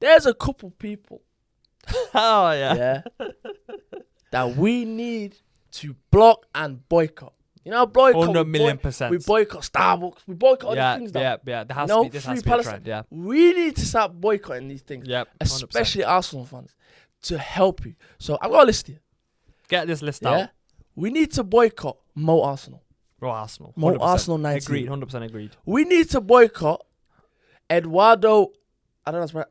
there's a couple people, Oh, yeah. that we need to block and boycott. You know, boycott. 100 million %. We boycott Starbucks. We boycott all these things. Yeah. There has to be this has to be a trend. Yeah. We need to start boycotting these things, Yep. 100%. especially Arsenal fans, to help you. So I've got a list here. Get this list Yeah, out. we need to boycott Mo Arsenal. Bro, Arsenal. Mo 100%. Arsenal 19. Agreed. 100% agreed. We need to boycott Eduardo. I don't know.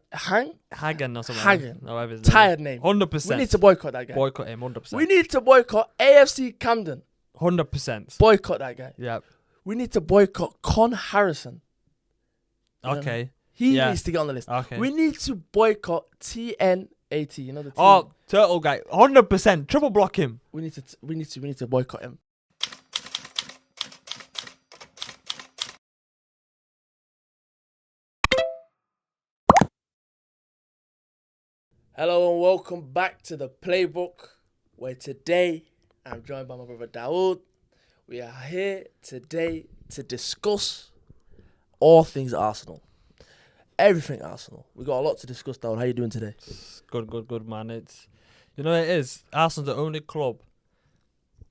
Hagen or something. Hagen. No, whatever his name is. Tired name. 100%. We need to boycott that guy. boycott him. 100%. We need to boycott AFC Camden. 100%. Boycott that guy. Yeah. We need to boycott Con Harrison. Okay. He Yeah. needs to get on the list. Okay. We need to boycott TNAT. You know the team. Oh, Turtle guy. 100%. Triple block him. We need to boycott him. Hello and welcome back to the Playbook, where today I'm joined by my brother Dawood. We are here today to discuss all things Arsenal. Everything Arsenal. We got a lot to discuss, Dawood. How you doing today? Good, man. It's, you know, it is. Arsenal's the only club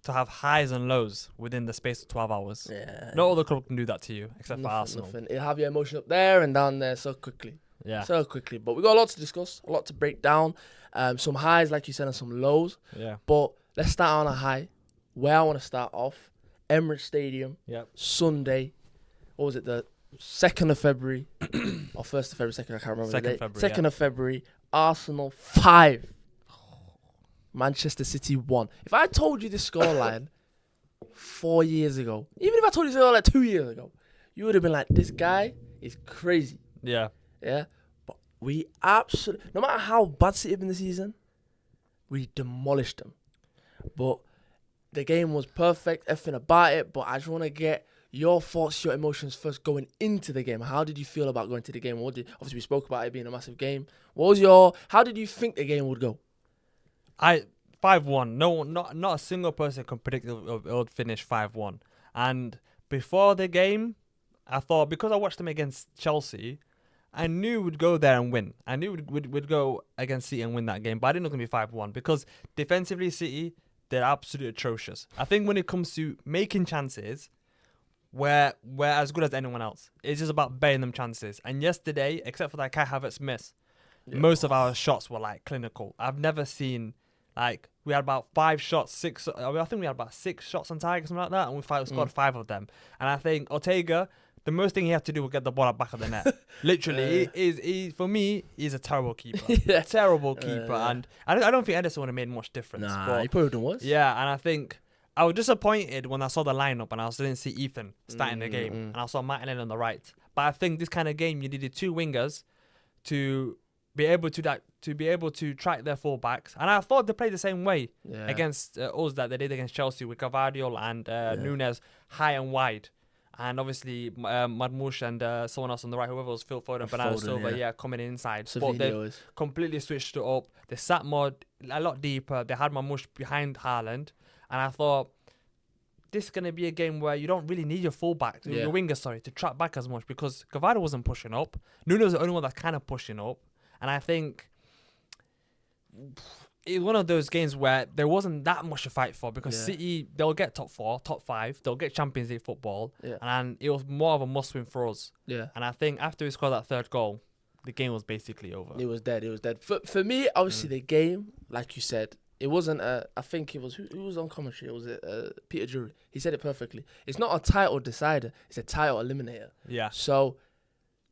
to have highs and lows within the space of 12 hours. Yeah. No other club can do that to you except for Arsenal. Nothing. It'll have your emotion up there and down there so quickly. Yeah. So quickly. But we got a lot to discuss, a lot to break down. Some highs, like you said, and some lows. Yeah. But let's start on a high. Where I want to start off, Emirates Stadium, Yep. Sunday. What was it? The 2nd of February or 1st of February? 2nd, I can't remember the 2nd date. February, 2nd of February. Arsenal 5. Manchester City 1. If I told you this scoreline 4 years ago, even if I told you this scoreline like 2 years ago, you would have been like, this guy is crazy. Yeah. Yeah, but we absolutely, no matter how bad City have been this season, we demolished them. But the game was perfect, everything about it. But I just want to get your thoughts, your emotions first going into the game. How did you feel about going to the game? Obviously, we spoke about it being a massive game. How did you think the game would go? 5-1. No, not a single person can predict it would finish 5-1. And before the game, I thought, because I watched them against Chelsea, I knew we'd go there and win. I knew we'd go against City and win that game, but I didn't know it was going to be 5-1 because defensively, City, they're absolutely atrocious. I think when it comes to making chances, we're as good as anyone else. It's just about betting them chances. And yesterday, except for that Kai Havertz miss, most of our shots were like clinical. I've never seen, like, we had about 5 shots, 6. I think we had about 6 shots on target, something like that, and we scored 5 of them. And I think Ortega, the most thing he had to do was get the ball at the back of the net. Literally, for me, he's a terrible keeper. Yeah. Terrible keeper. And I don't think Ederson would have made much difference. Nah, but he probably done worse. yeah, and I think I was disappointed when I saw the lineup and I didn't see Ethan starting the game. And I saw Martinelli on the right. But I think this kind of game, you needed 2 wingers to be able to track their fullbacks. And I thought they played the same way against us that they did against Chelsea with Cavadio and Nunes high and wide. And obviously, Marmoush and someone else on the right, whoever was Phil Foden, Bernardo Silva, coming inside. But they completely switched it up. They sat a lot deeper. They had Marmoush behind Haaland. And I thought, this is going to be a game where you don't really need your fullback, your winger, to track back as much because Cavadio wasn't pushing up. Nuno was the only one that's kind of pushing up. And I think it's one of those games where there wasn't that much to fight for because City, they'll get top 4, top 5, they'll get Champions League football, and it was more of a must-win for us. Yeah. And I think after we scored that 3rd goal, the game was basically over. It was dead. For me, obviously, the game, like you said, it wasn't I think it was, who was on commentary? Was it Peter Drury? He said it perfectly. It's not a title decider, it's a title eliminator. Yeah. So,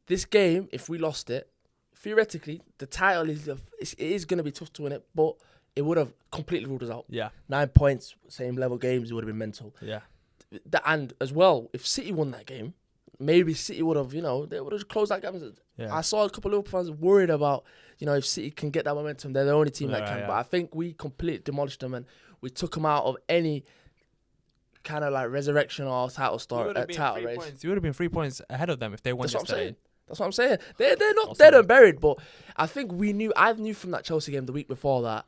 this game, if we lost it, theoretically, the title is going to be tough to win it, but it would have completely ruled us out. Yeah. 9 points, same level games, it would have been mental. Yeah. And as well, if City won that game, maybe City would have, they would have closed that gap. Yeah. I saw a couple of Liverpool fans worried about, if City can get that momentum, they're the only team that can. Yeah. But I think we completely demolished them and we took them out of any kind of like resurrection or title race. You would have been 3 points ahead of them if they won yesterday. That's what I'm saying. They're not dead and buried, but I think I knew from that Chelsea game the week before that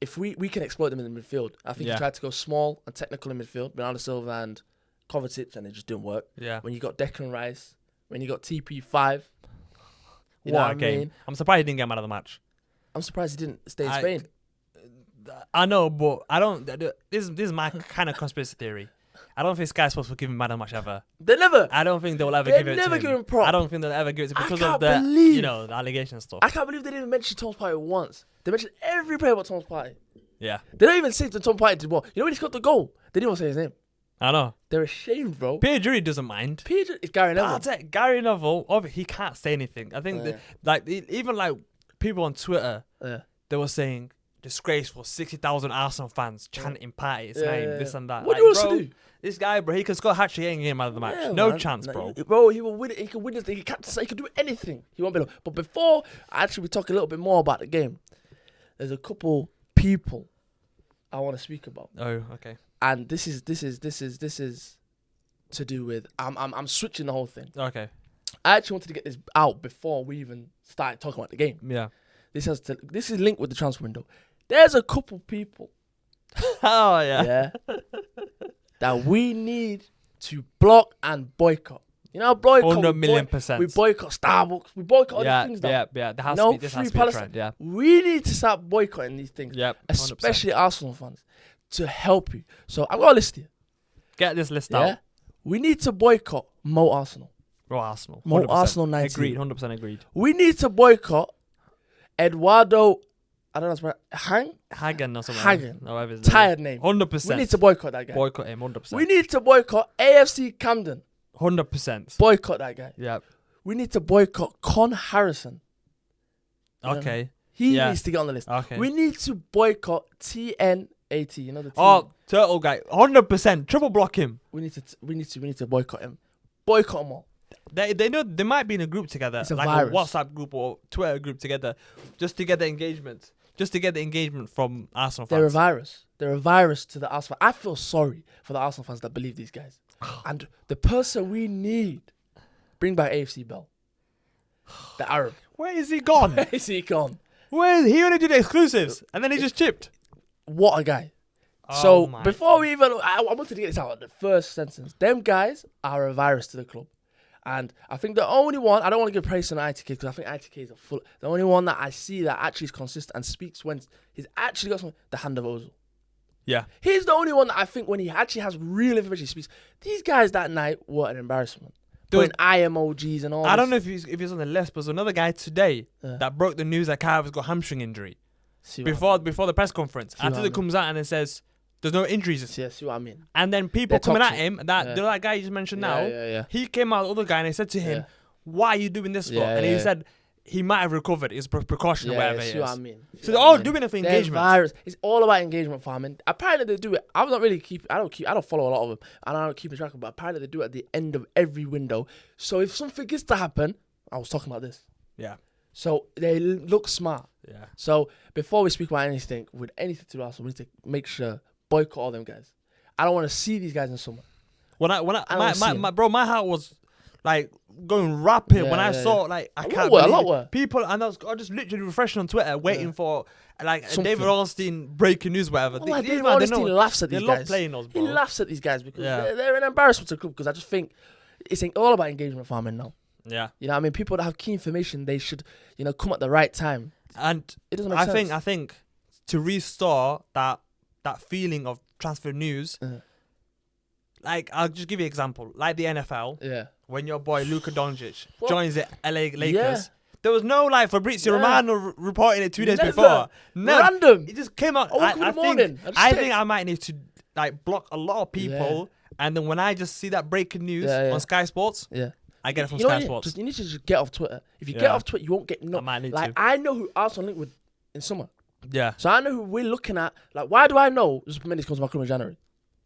if we can exploit them in the midfield. I think he tried to go small and technical in midfield, Bernardo Silva and Kovacic, and it just didn't work. Yeah. When you got Declan Rice, when you got TP5. in our I game. mean? I'm surprised he didn't get man of the match. I'm surprised he didn't stay in Spain. I know, but I don't. This is my kind of conspiracy theory. I don't think Sky Sports will give him man of the match ever. They never. I don't think they'll ever They give it never to give him. him props. I don't think they'll ever give it to him because I of can't the, believe- the allegation stuff. I can't believe they didn't mention Tom's Party once. They mentioned every player but Tom's Party. Yeah, They don't even say that Tom Party did well. You know when he got the goal? They didn't even say his name. I know. They're ashamed, bro. Pierre Jury doesn't mind. It's Gary Neville. That's it. Gary Neville, he can't say anything. I think even like people on Twitter, they were saying disgraceful 60,000 Arsenal fans chanting Party his name, this and that. What do you want to do? This guy, bro, he can score a hat-trick and get man of the match. Yeah, no man. chance, bro. Bro, he will win it. He can win this thing. He can do anything. He won't be low. But before we talk a little bit more about the game, there's a couple people I want to speak about. Oh, okay. And this is to do with I'm switching the whole thing. Okay. I actually wanted to get this out before we even started talking about the game. Yeah. This is linked with the transfer window. There's a couple people Oh, yeah. that we need to block and boycott. You know, boycott. 100 million %. We boycott Starbucks. We boycott all these things now. Yeah. There has No to be, this free has to be a Palestine. trend, yeah. We need to start boycotting these things, Yep, 100%. especially Arsenal fans, to help you. So I've got a list here. Get this list Yeah, out. we need to boycott Mo Arsenal. Bro, Arsenal. Mo 100%. Arsenal 19. Agreed, 100% agreed. We need to boycott Eduardo. I don't know. Hagen or something. Hagen. No, whatever his name Tired name. 100%. We need to boycott that guy. boycott him, 100%. We need to boycott AFC Camden. 100%. Boycott that guy. Yeah. We need to boycott Con Harrison. Okay. He Yeah. needs to get on the list. Okay. We need to boycott TN80. You know the team. Oh, Turtle guy. 100%. Triple block him. We need to boycott him. Boycott them all. They know they might be in a group together, It's a like virus. a WhatsApp group or Twitter group together, just to get the engagement. Just to get the engagement from Arsenal fans. They're a virus. They're a virus to the Arsenal fans. I feel sorry for the Arsenal fans that believe these guys. And the person we need, bring back AFC Bell. The Arab. Where is he gone? Where is he gone? Where is he only did exclusives and then he just chipped. What a guy. Oh So my before we even, I wanted to get this out. The first sentence. Them guys are a virus to the club. And I think the only one, I don't want to give praise to ITK because I think ITK is the only one that I see that actually is consistent and speaks when he's actually got something, the hand of Ozil. Yeah. He's the only one that I think when he actually has real information, he speaks. These guys that night were an embarrassment. Doing eye emojis and all I this. don't know if he's on the list, but there's another guy today that broke the news that Kyle's got hamstring injury before the press conference. After it comes out and it says there's no injuries. See what I mean? And then people They're coming toxic. at him, that guy you just mentioned now, Yeah. he came out, the other guy, and he said to him, why are you doing this for? And he said he might have recovered. It's precaution or whatever it See is. what I mean? So they're all doing it for engagement. Virus. It's all about engagement farming. Apparently they do it. I don't follow a lot of them, and I don't keep track of them. But apparently they do it at the end of every window. So if something gets to happen, I was talking about this. Yeah. So they look smart. Yeah. So before we speak about anything with anything to do with Arsenal, we need to make sure boycott all them guys. I don't want to see these guys in summer. My heart was like going rapid when I saw like I can't a lot believe were. people, and I was just literally refreshing on Twitter waiting for like Something. David Ornstein breaking news, whatever. David Ornstein laughs at these they guys. love playing us, bro. He laughs at these guys because they're an embarrassment to the club. Because I just think it's all about engagement farming now. Yeah. You know what I mean? People that have key information, they should, come at the right time. And it doesn't make sense. I think to restore that feeling of transfer news, like I'll just give you an example, like the NFL. Yeah. When your boy Luka Doncic joins the LA Lakers, Yeah. there was no like Fabrizio Romano reporting it 2 days Never. before. No, Random. it just came out. I woke up in the morning. I think I might need to like block a lot of people, and then when I just see that breaking news on Sky Sports, I get it from Sky Sports. You need to just get off Twitter. If you get off Twitter, you won't get no. I might need like to. I know who Arsenal linked with in summer. Yeah. So I know who we're looking at. Like, why do I know Mendes comes to my club in January?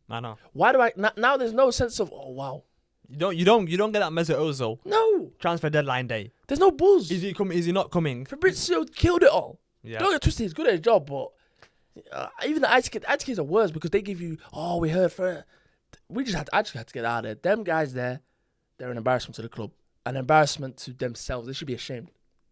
I know. Why do I now? There's no sense of wow. You don't get that Mesut Ozil. No. Transfer deadline day. There's no buzz. Is he coming? Is he not coming? Fabrizio killed it all. Yeah. Don't get twisted. He's good at his job, but even the ITKs are worse because they give you. Oh, we heard from. We just actually had to get out of there. Them guys there, they're an embarrassment to the club, an embarrassment to themselves. They should be ashamed.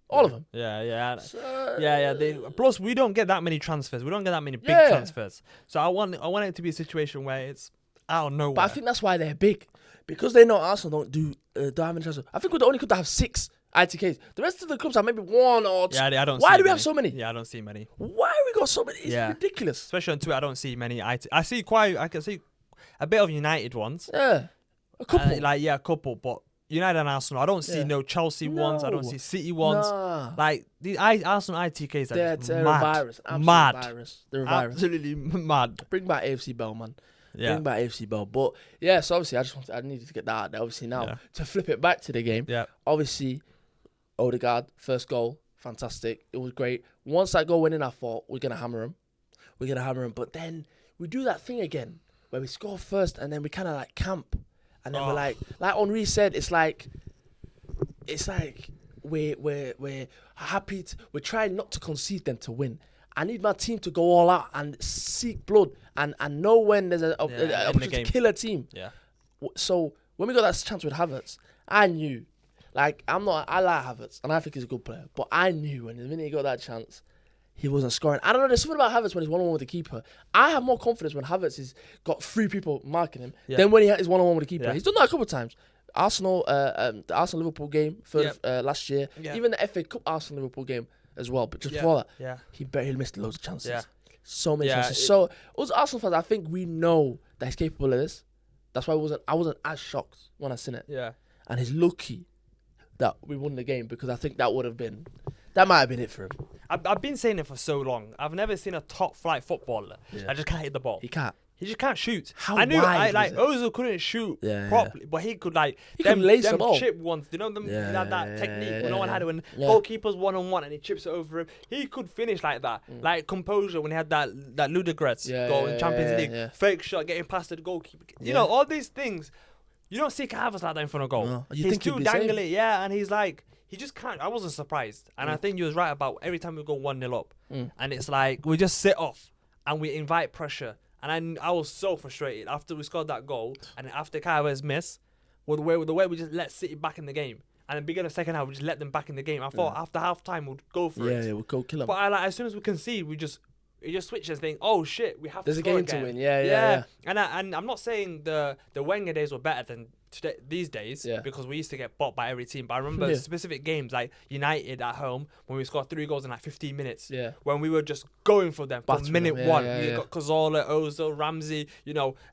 All of them. Yeah. So, Plus, we don't get that many transfers. We don't get that many big transfers. So I want it to be a situation where it's out of nowhere. But I think that's why they're big, because they know Arsenal don't have any transfers. I think we're the only club to have 6 ITKs. The rest of the clubs have maybe one or two. Yeah, I don't. Why see do we many. have so many? Yeah, I don't see many. Why have we got so many? It's ridiculous. Especially on Twitter, I don't see many. I can see a bit of United ones. Yeah, a couple. A couple, but United and Arsenal. I don't see no Chelsea ones. I don't see City ones. Nah. Like the Arsenal ITKs are just They're a mad. virus. Absolute Mad. virus. They're a virus. Absolutely mad. Bring back AFC Bell, man. Yeah. Bring back AFC Bell. But yeah, so obviously I needed to get that out there. Obviously now to flip it back to the game. Yeah. Obviously, Odegaard, first goal, fantastic. It was great. Once that goal went in, I thought we're gonna hammer him. But then we do that thing again where we score first and then we kind of like camp, and then we're like Henri said, it's like we're happy. We're trying not to concede them to win. I need my team to go all out and seek blood and know when there's an opportunity to kill a team. Yeah. So when we got that chance with Havertz, I knew, I like Havertz and I think he's a good player, but I knew when the minute he got that chance, he wasn't scoring. I don't know, there's something about Havertz when he's one-on-one with the keeper. I have more confidence when Havertz has got 3 people marking him than when he is one-on-one with the keeper. Yeah. He's done that a couple of times. The Arsenal-Liverpool game last year, even the FA Cup Arsenal-Liverpool game as well, but just before that, he missed loads of chances. Yeah. So many chances. So us Arsenal fans, I think we know that he's capable of this. That's why I wasn't as shocked when I seen it. Yeah. And he's lucky that we won the game, because I think that might have been it for him. I've been saying it for so long. I've never seen a top flight footballer that just can't hit the ball. He can't. He just can't shoot. How I knew wide was it? Ozil couldn't shoot properly, but he could could lace them all. chip ones. You know them that technique when no one had it, when goalkeepers 1-on-1 and he chips it over him. He could finish like that, like composure when he had that ludicrous goal in Champions League, fake shot getting past the goalkeeper. You know all these things. You don't see Havertz like that in front of goal. No. He's too dangly, and he's like. He just can't. I wasn't surprised. And I think you was right about every time we go 1-0 up. And it's like we just sit off and we invite pressure. And I was so frustrated after we scored that goal and after Kai's miss, with the way we just let City back in the game. And then beginning of the second half, we just let them back in the game. I thought after half time we'd go for it. Yeah, we'll go kill them. But as soon as we concede, it just switches thing. Oh shit, we have There's to a score game again. to win. Yeah. And I'm not saying the Wenger days were better than these days because we used to get bought by every team. But I remember specific games like United at home when we scored 3 goals in like 15 minutes. Yeah. When we were just going for them from minute one. We got Cazorla, Ozil, Ramsey,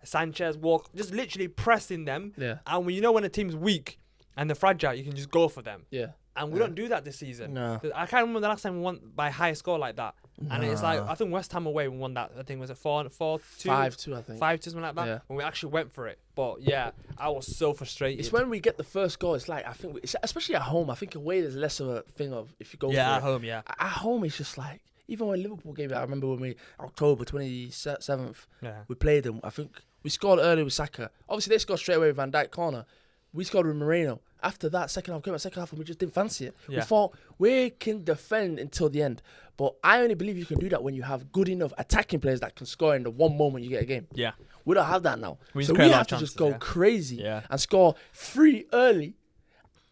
Sanchez, Walk, just literally pressing them. Yeah. And when a team's weak and they're fragile, you can just go for them. Yeah. And we don't do that this season. No. I can't remember the last time we won by high score like that. And it's like, I think West Ham away we won that. I think was it 4-2? 5-2, I think. 5-2, something like that. Yeah. When we actually went for it. But yeah, I was so frustrated. It's when we get the first goal. It's like, I think, especially at home, I think away there's less of a thing of if you go for it. Yeah, at home, yeah. At home, it's just like, even when Liverpool gave it, I remember when October 27th, we played them. I think we scored early with Saka. Obviously, they scored straight away with Van Dijk corner. We scored with Moreno. After that, second half, and we just didn't fancy it. Yeah. We thought we can defend until the end. But I only believe you can do that when you have good enough attacking players that can score in the one moment you get a game. Yeah. We don't have that now. So we have to just go crazy and score 3 early,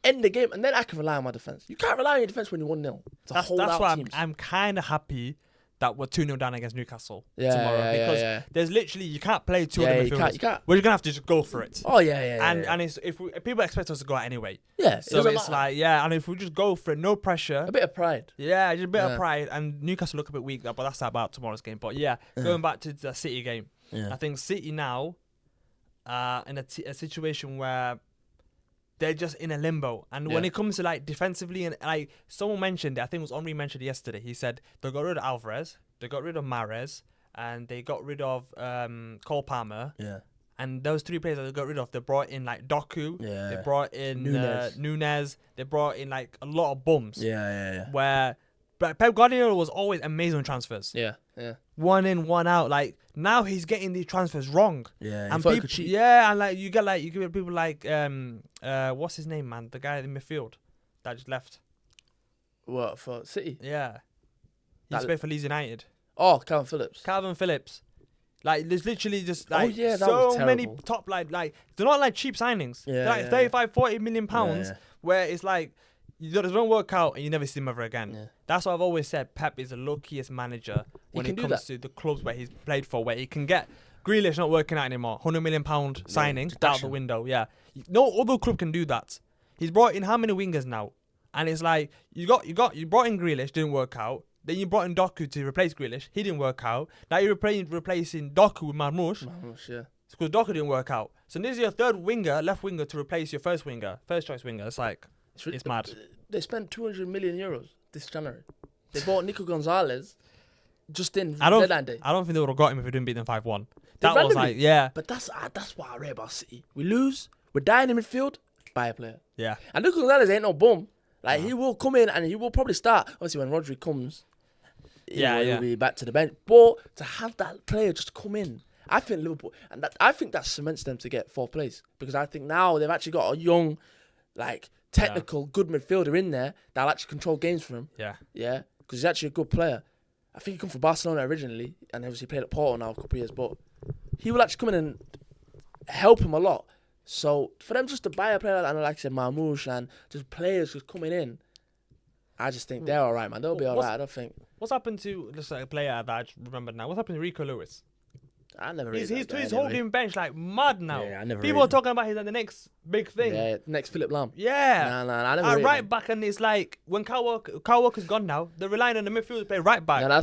end the game, and then I can rely on my defence. You can't rely on your defence when you're 1-0. That's why I'm kind of happy that we're 2-0 down against Newcastle tomorrow because there's literally you can't play two of the midfielders. You can't. We're just gonna have to just go for it. Oh yeah. And it's if people expect us to go out anyway. Yeah. So it's like and if we just go for it, no pressure. A bit of pride. Yeah, just a bit of pride. And Newcastle look a bit weak, but that's about tomorrow's game. But going back to the City game, I think City now, in a situation where they're just in a limbo. And when it comes to like defensively, and like someone mentioned it, I think it was Henri mentioned it yesterday. He said they got rid of Alvarez, they got rid of Mahrez, and they got rid of Cole Palmer. Yeah. And those 3 players that they got rid of, they brought in like Doku, they brought in Nunez, they brought in like a lot of bums. Yeah. Where Pep Guardiola was always amazing on transfers. Yeah. 1 in, 1 out. Like now he's getting these transfers wrong. Yeah. And people, and like you get people like what's his name, man? The guy in the midfield that just left. What, for City? Yeah. He used to play for Leeds United. Oh, Calvin Phillips. Like there's literally just like so many top like they're not like cheap signings. Yeah. They're like 35-40 million pounds where it's like it don't work out and you never see him ever again. Yeah. That's what I've always said. Pep is the luckiest manager when it comes to the clubs where he's played for, where he can get Grealish not working out anymore. £100 million signing out the window. Yeah. No other club can do that. He's brought in how many wingers now? And it's like you brought in Grealish, didn't work out. Then you brought in Doku to replace Grealish, he didn't work out. Now you're replacing Doku with Marmoush. Yeah. Because Doku didn't work out. So this is your third winger, left winger, to replace your first choice winger. It's like, it's mad. They spent 200 million euros this January. They bought Nico Gonzalez just in deadline day. I don't think they would have got him if we didn't beat them 5-1. That randomly, was like, yeah. But that's what I read about City. We lose, we're dying in midfield, buy a player. Yeah. And Nico Gonzalez ain't no bum. Like, he will come in and he will probably start. Obviously, when Rodri comes, he'll be back to the bench. But to have that player just come in, I think Liverpool, and I think that cements them to get fourth place, because I think now they've actually got a young, like, technical, good midfielder in there that'll actually control games for him. Yeah. Yeah, because he's actually a good player. I think he come from Barcelona originally, and obviously played at Porto now a couple of years, but he will actually come in and help him a lot. So for them just to buy a player like I said, Marmoush, and just players just coming in, I just think they're all right, man. They'll be all right. I don't think. What's happened to just like a player that I remember now? What's happened to Rico Lewis? I never. He's holding bench like mad now. Yeah, I never. People are talking about he's like the next big thing. Yeah, next Philip Lahm. Yeah. Nah, I never. Right back, and it's like when Kyle Walker's gone now, they're relying on the midfield to play right back. Yeah,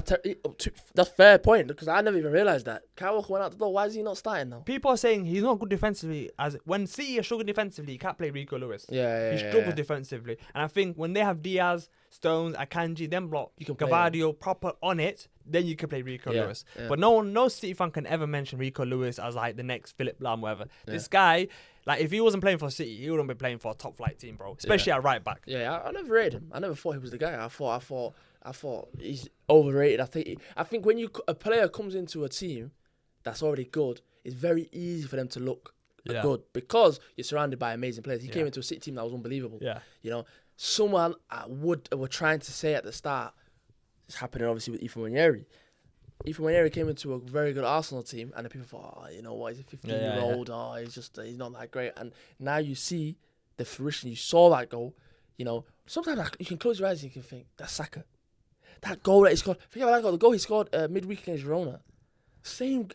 that's fair point, because I never even realised that Kyle Walker went out the door. Why is he not starting now? People are saying he's not good defensively. As when City are struggling defensively, you can't play Rico Lewis. He struggles defensively, and I think when they have Diaz, Stones, Akanji, then block Gavardio proper on it, then you can play Rico Lewis. Yeah. But no City fan can ever mention Rico Lewis as like the next Philip Lahm, whatever. Yeah. This guy, like, if he wasn't playing for City, he wouldn't be playing for a top flight team, bro. Especially at right back. Yeah, I never rated him. I never thought he was the guy. I thought he's overrated. I think when a player comes into a team that's already good, it's very easy for them to look good, because you're surrounded by amazing players. He came into a City team that was unbelievable. Yeah, you know, someone were trying to say at the start. It's happening obviously with Ethan Nwaneri. Ethan Nwaneri came into a very good Arsenal team, and the people thought, you know what, he's a 15-year-old. Oh, he's not that great. And now you see the fruition. You saw that goal. You know, sometimes you can close your eyes and you can think, that's Saka. That goal that he scored. Forget about that goal. The goal he scored midweek against Girona. Same.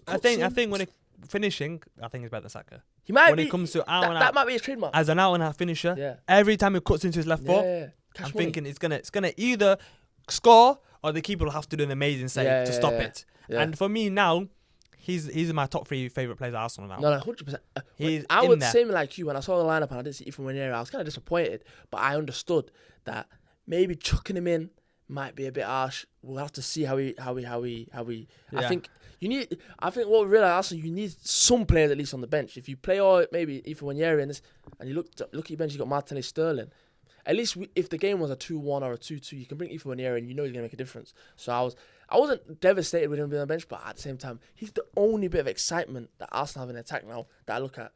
I think when it finishing, I think it's better than Saka. He might when be, it comes to that might be his trademark as an out and out finisher. Every time he cuts into his left foot, I'm thinking it's gonna either score or the keeper will have to do an amazing save to stop it. Yeah. And for me now, he's in my top 3 favourite players at Arsenal now. No, 100%. I would say like you, when I saw the lineup and I didn't see Ethan Nwaneri, I was kind of disappointed, but I understood that maybe chucking him in might be a bit harsh. We'll have to see how he. I think what we realised also, you need some players at least on the bench. If you play maybe Ethan Nwaneri and you look at your bench, you got Martinelli, Sterling. At least if the game was a 2-1 or a 2-2, you can bring Ethan Nwaneri and you know he's gonna make a difference. So I wasn't devastated with him being on the bench, but at the same time, he's the only bit of excitement that Arsenal have in attack now that I look at.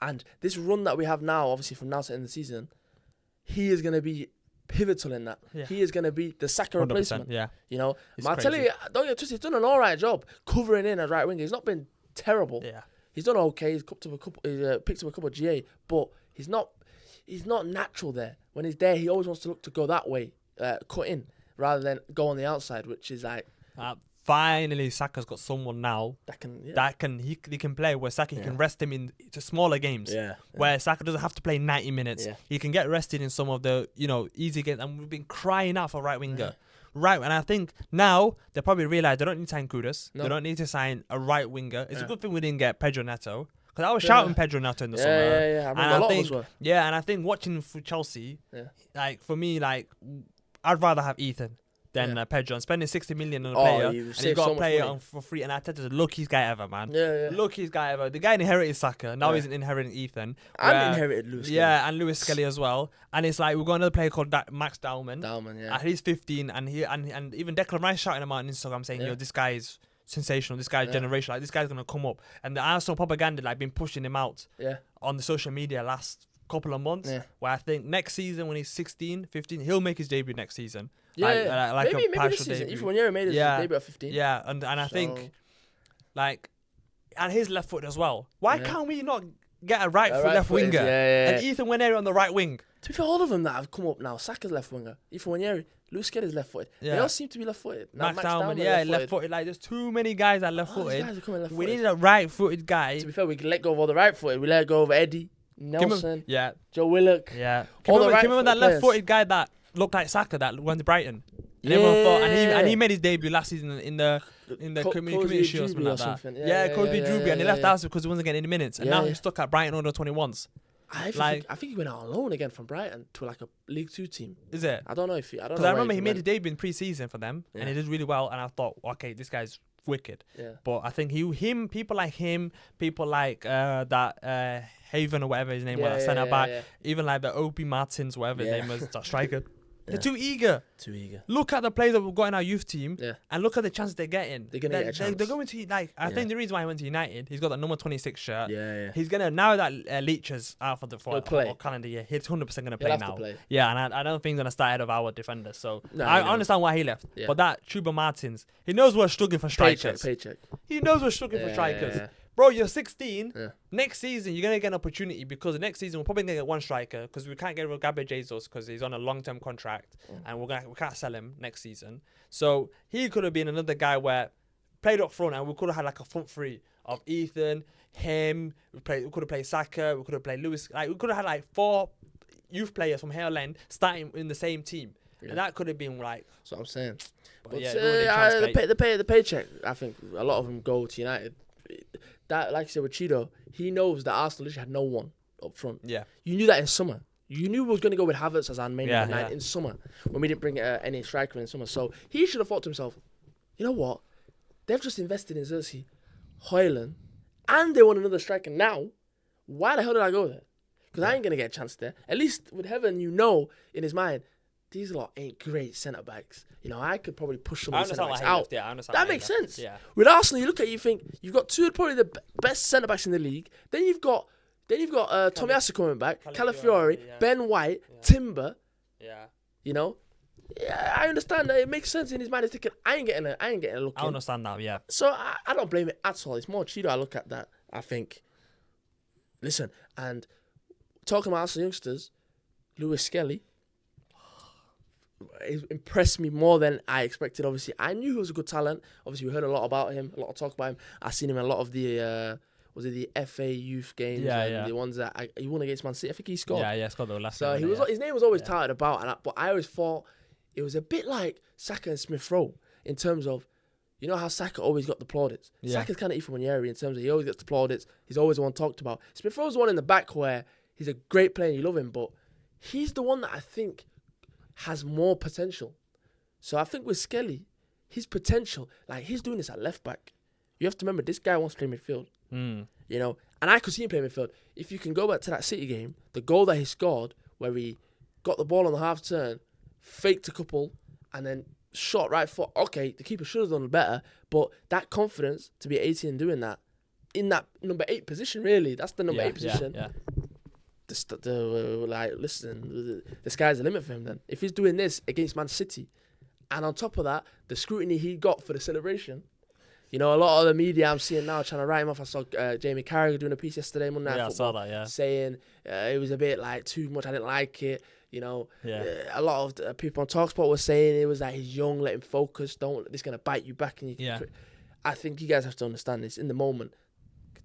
And this run that we have now, obviously from now to the end of the season, he is gonna be pivotal in that. Yeah. He is gonna be the Saka replacement. Yeah, you know, Martinelli, don't get twisted, he's done an alright job covering in as right winger. He's not been terrible. Yeah, he's done okay. He's picked up a couple of GA, but he's not natural there. When he's there, he always wants to look to go that way, cut in, rather than go on the outside, which is like. Finally, Saka's got someone now that can play. Where Saka can rest him into smaller games. Where Saka doesn't have to play 90 minutes. Yeah. He can get rested in some of the easy games. And we've been crying out for right winger. Right, and I think now they probably realise they don't need to sign Kudus. No. They don't need to sign a right winger. It's a good thing we didn't get Pedro Neto. Because I was shouting Pedro Neto in the summer. Yeah. I remember a lot as well. Yeah, and I think watching for Chelsea, like for me, like I'd rather have Ethan than Pedro. And spending 60 million on a player, and you got to play it for free. And Arteta's the luckiest guy ever, man. Yeah. Luckiest guy ever. The guy inherited Saka. Now he's inheriting Ethan. And inherited Lewis-Skelly. Yeah, and Lewis-Skelly as well. And it's like we've got another player called Max Dowman. He's 15, and even Declan Rice shouting him out on Instagram saying, "Yo, this guy is sensational. This guy's generational. Like, this guy's gonna come up." And the Arsenal propaganda like been pushing him out on the social media last couple of months. Where I think next season when he's 16, 15, he'll make his debut next season. Maybe this season. If Nwaneri made his debut at 15. Yeah, and I think like, and his left foot as well. Why can't we not get a right foot left winger? And Ethan Nwaneri on the right wing. To be fair, all of them that have come up now, Saka's left winger, Ethan Nwaneri, Lewis-Skelly's left footed. They all seem to be left footed. Max Dowman, left footed. Like there's too many guys that left footed. We need a right footed guy. To be fair, we can let go of all the right footed. We let go of Eddie. Nelson, Yeah. Joe Willock. Yeah. All the Can right you remember that players. left-footed guy that looked like Saka that went to Brighton? And Yeah. everyone thought, and he made his debut last season in the community shield or something like that. something. Kobe Druby, and he left us because he wasn't getting any minutes, and now he's stuck at Brighton under 21s. I think he went out on loan again from Brighton to like a League 2 team. Is it? I don't know if he. I don't know. Because I remember he made his debut in pre-season for them, Yeah. and he did really well. And I thought, okay, this guy's wicked. Yeah. But I think people like him, people like that Haven or whatever his name was, centre back, even like the Opie Martins, whatever his name was, that striker. They're too eager. Too eager. Look at the players that we've got in our youth team, Yeah. and look at the chances they're getting. They're gonna get a chance. They're going to like. I think the reason why he went to United, he's got the number 26 shirt. Yeah. He's gonna now that Leach is out for the He'll play. calendar year. He's 100% gonna He'll play have now. to play. Yeah, and I don't think he's gonna start ahead of our defenders. So No, I no. understand why he left. Yeah. But that Chuba Martins, he knows we're struggling for strikers. Paycheck. He knows we're struggling for strikers. Yeah. Bro, you're 16. Yeah. Next season, you're going to get an opportunity because the next season, we're probably going to get one striker because we can't get rid of Gabriel Jesus because he's on a long-term contract and we can't sell him next season. So he could have been another guy where played up front and we could have had like a front three of Ethan, him, we could have played Saka, we could have played Lewis. Like we could have had like 4 youth players from Hale End starting in the same team. Yeah. And that could have been like... That's what I'm saying. But yeah, the paycheck, I think a lot of them go to United. That, like you said with Cheeto, he knows that Arsenal literally had no one up front. Yeah. You knew that in summer. You knew we was going to go with Havertz as our main number 9 in summer when we didn't bring any striker in summer. So he should have thought to himself, you know what? They've just invested in Xerxes, Hoyland, and they want another striker now. Why the hell did I go there? Because I ain't going to get a chance there. At least with Heaven, you know in his mind, these lot ain't great centre-backs. You know, I could probably push some of the centre-backs out. Yeah, I understand that makes sense. Yeah. With Arsenal, you look at it, you think, you've got 2 of probably the best centre-backs in the league. Then you've got Tomiyasu coming back, Calafiori, Ben White, Timber. Yeah. You know? Yeah, I understand that. It makes sense in his mind. He's thinking, I ain't getting a look I in. understand that, yeah. So I don't blame it at all. It's more Cheeto I look at that. I think, listen, and talking about Arsenal youngsters, Lewis-Skelly, it impressed me more than I expected. Obviously, I knew he was a good talent. Obviously, we heard a lot about him, a lot of talk about him. I seen him in a lot of the the FA youth games, the ones that he won against Man City. I think he scored. Yeah, scored the last. So his name was always touted about, but I always thought it was a bit like Saka and Smith Rowe in terms of, you know how Saka always got the plaudits. Yeah. Saka's kind of Ethan Wanyeri in terms of he always gets the plaudits. He's always the one talked about. Smith Rowe's the one in the back where he's a great player and you love him, but he's the one that I think has more potential. So I think with Skelly, his potential, like he's doing this at left back. You have to remember, this guy wants to play midfield. You know, and I could see him play midfield. If you can go back to that City game, the goal that he scored, where he got the ball on the half turn, faked a couple, and then shot right foot. Okay, the keeper should have done better, but that confidence to be 18 and doing that in that number 8 position, really, that's the number 8 position. Yeah. Listen, the sky's the limit for him then. If he's doing this against Man City, and on top of that, the scrutiny he got for the celebration, you know, a lot of the media I'm seeing now trying to write him off. I saw Jamie Carragher doing a piece yesterday, Monday Night Football, I saw that, saying it was a bit like too much. I didn't like it. You know, a lot of the people on TalkSport were saying it was like he's young, let him focus. This gonna bite you back. And I think you guys have to understand this in the moment.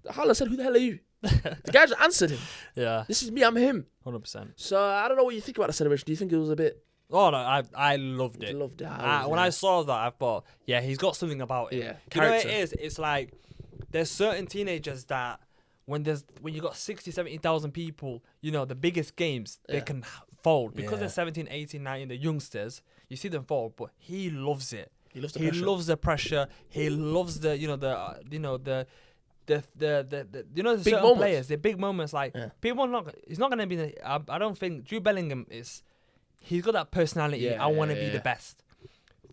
Haaland said, "Who the hell are you?" The guy just answered him. Yeah, this is me. I'm him. 100%. So I don't know what you think about the celebration. Do you think it was a bit? Oh no, I loved it. Loved it. When I saw that, I thought, he's got something about it. Yeah, you know what it is? It's like there's certain teenagers that when you got 60, 70,000 people, you know, the biggest games they can fold because they're 17, 18, 19, the youngsters. You see them fold, but he loves it. He loves the pressure. He loves the pressure. He loves the big certain moments. Players, the big moments. Like people he's not gonna be. I don't think Jude Bellingham is. He's got that personality. I want to be the best.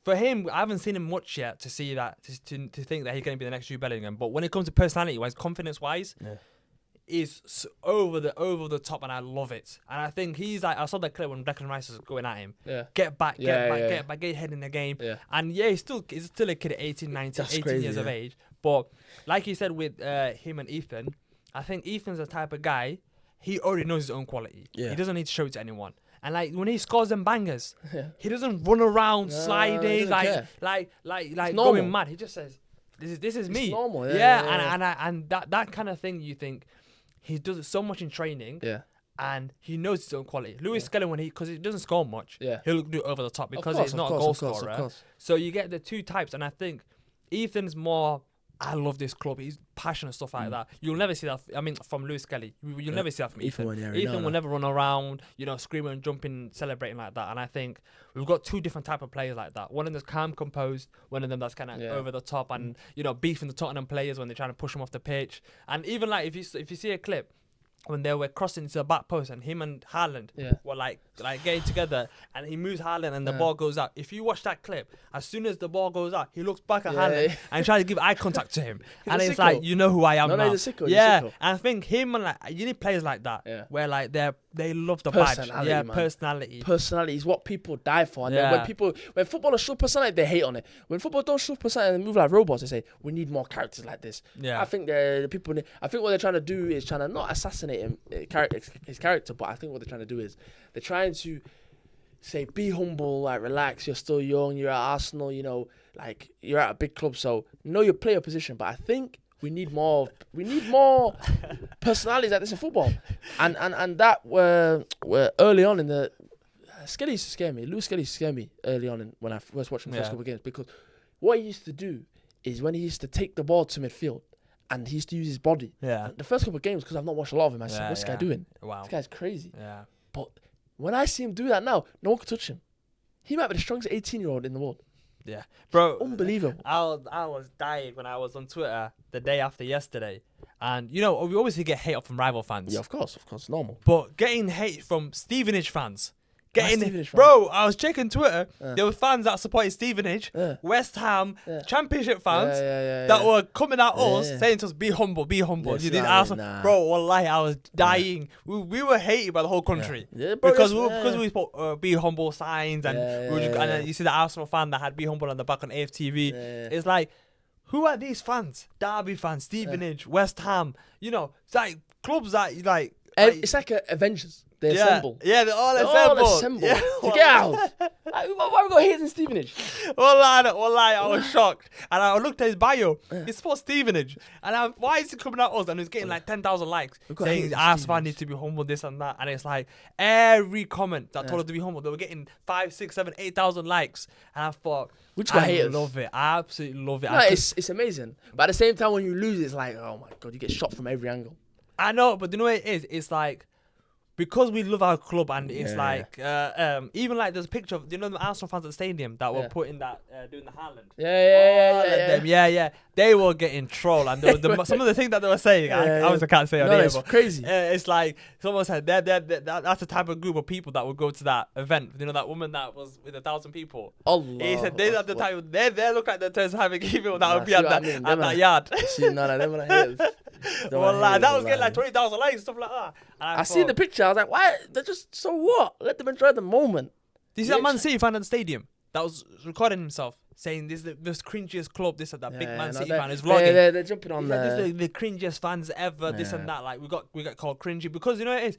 For him, I haven't seen him much yet to see that to think that he's going to be the next Jude Bellingham. But when it comes to personality-wise, confidence-wise, is over the top, and I love it. And I think he's like, I saw that clip when Declan Rice was going at him. Get back, get back, get your head in the game. And he's still a kid at 18, 19, That's 18 crazy, years of age. But like you said with him and Ethan, I think Ethan's the type of guy, he already knows his own quality. He doesn't need to show it to anyone. And like when he scores them bangers, he doesn't run around sliding like going mad. He just says, "This is me." Normal, and that kind of thing. You think he does it so much in training. Yeah. And he knows his own quality. Lewis-Skelly, because he doesn't score much, he'll do it over the top because he's not a goal scorer. So you get the two types, and I think Ethan's more, I love this club. He's passionate, stuff like that. You'll never see that. I mean, from Lewis-Skelly, you'll never see that from Ethan. Ethan will never run around, screaming and jumping, celebrating like that. And I think we've got two different type of players like that. One of them is calm, composed. One of them that's kind of over the top and beefing the Tottenham players when they're trying to push them off the pitch. And even like if you see a clip, when they were crossing to the back post and him and Haaland were like getting together and he moves Haaland and the ball goes out. If you watch that clip, as soon as the ball goes out, he looks back at Haaland and tries to give eye contact to him. And it's like, you know who I am now. He's a sicko, and I think him and you need players like that where like they love the badge. Man. Personality is what people die for. And then when footballers show personality, they hate on it. When football don't show personality and move like robots, they say we need more characters like this. I think the people. I think what they're trying to do is trying to not assassinate him, his character, but I think what they're trying to do is they're trying to say be humble, like relax. You're still young. You're at Arsenal. Like you're at a big club, so know your player position. But I think we need more personalities like this in football, and that were early on in the. Skelly used to scare me. Lewis-Skelly used to scare me early on when I was watching the first couple of games, because what he used to do is when he used to take the ball to midfield and he used to use his body. And the first couple of games, because I've not watched a lot of him, I said, what's this guy doing? Wow. This guy's crazy. But when I see him do that now, no one can touch him. He might be the strongest 18-year-old in the world. Yeah, bro, unbelievable. I was dying when I was on Twitter the day after yesterday, and we obviously get hate from rival fans. Yeah, of course, normal. But getting hate from Stevenage fans, bro, I was checking Twitter. There were fans that supported Stevenage, West Ham, Championship fans that were coming at us saying to us, "Be humble, be humble." Yes, You did Arsenal, bro. Wallahi, I was dying. We were hated by the whole country because we put "Be humble" signs, and and you see the Arsenal fan that had "Be humble" on the back on AFTV. It's like, who are these fans? Derby fans, Stevenage, West Ham. It's like clubs that like. It's like Avengers. They assemble. Yeah, they're all assembled. Yeah. To get out. Why we got hate in Stevenage? Wallahi, I was shocked. And I looked at his bio. He supports Stevenage. And why is he coming at us? And he's getting like 10,000 likes saying Arsenal needs to be humble, this and that. And it's like every comment that told us to be humble, they were getting 5, 6, 7, 8,000 likes. And I thought, I love it. I absolutely love it. No, it's amazing. But at the same time, when you lose, it's like, oh my God, you get shot from every angle. I know, but you know what it is? It's like, because we love our club, and it's like, even like there's a picture of, the Arsenal fans at the stadium that were putting that, doing the Haaland. Yeah. They were getting trolled, and some of the things that they were saying, I obviously can't say on here, it's crazy. It's like, someone said, that's the type of group of people that would go to that event. That woman that was with 1,000 people. He said, they at the time, they look like the type of people that would be at that yard. Well, that was getting like 20,000 likes and stuff like that. I seen the picture. I was like, why? They're just, so what? Let them enjoy the moment. Did you see that Man City fan at the stadium that was recording himself saying this is the most cringiest club, this and that? Big Man City fan is vlogging. They're jumping on there. This is the cringiest fans ever, this and that. Like, we got called cringy because you know what it is?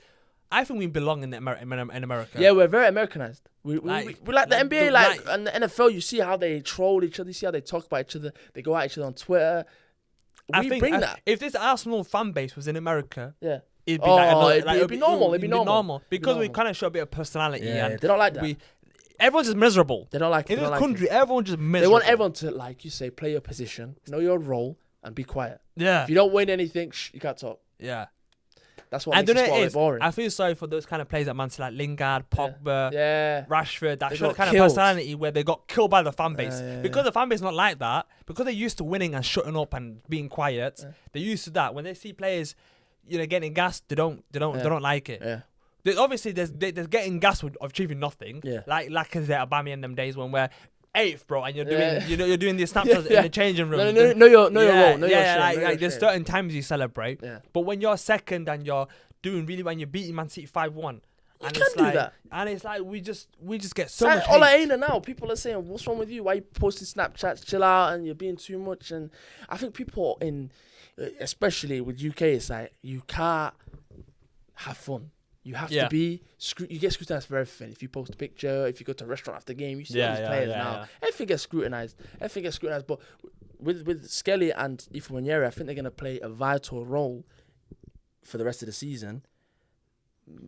I think we belong in America. Yeah, we're very Americanized. We like the NBA, and the NFL. You see how they troll each other. You see how they talk about each other. They go at each other on Twitter. We bring that. If this Arsenal fan base was in America, it'd be it'd be normal. It'd be normal because we kind of show a bit of personality. And they don't like that. Everyone's just miserable. They don't like it. In this country, everyone's just miserable. They want everyone to, like you say, play your position, know your role, and be quiet. Yeah. If you don't win anything, you can't talk. Yeah. That's what makes the sport boring. I feel sorry for those kind of players at Man City, like Lingard, Pogba, Rashford, that show kind killed. of personality where they got killed by the fan base. Because the fan base is not like that, because they're used to winning and shutting up and being quiet, they're used to that. When they see players, getting gassed, they don't like it. Yeah. Obviously, there's getting gassed with achieving nothing. Yeah. Like Lacazette, Aubameyang, them days when we're 8th, bro, and you're doing you're doing the snaps in the changing room. No, your role. There's certain times you celebrate. Yeah. But when you're second and you're doing really well and you're beating Man City 5-1, and it's like that. And it's like we just get so much hate. All I ain't now. People are saying, "What's wrong with you? Why you posting Snapchats? Chill out, and you're being too much." And I think people especially with UK, it's like you can't have fun. You have to be. You get scrutinized for everything. If you post a picture, if you go to a restaurant after the game, you see all these players now. Yeah. Everything gets scrutinized. But with Skelly and Ethan Wanyeri, I think they're gonna play a vital role for the rest of the season,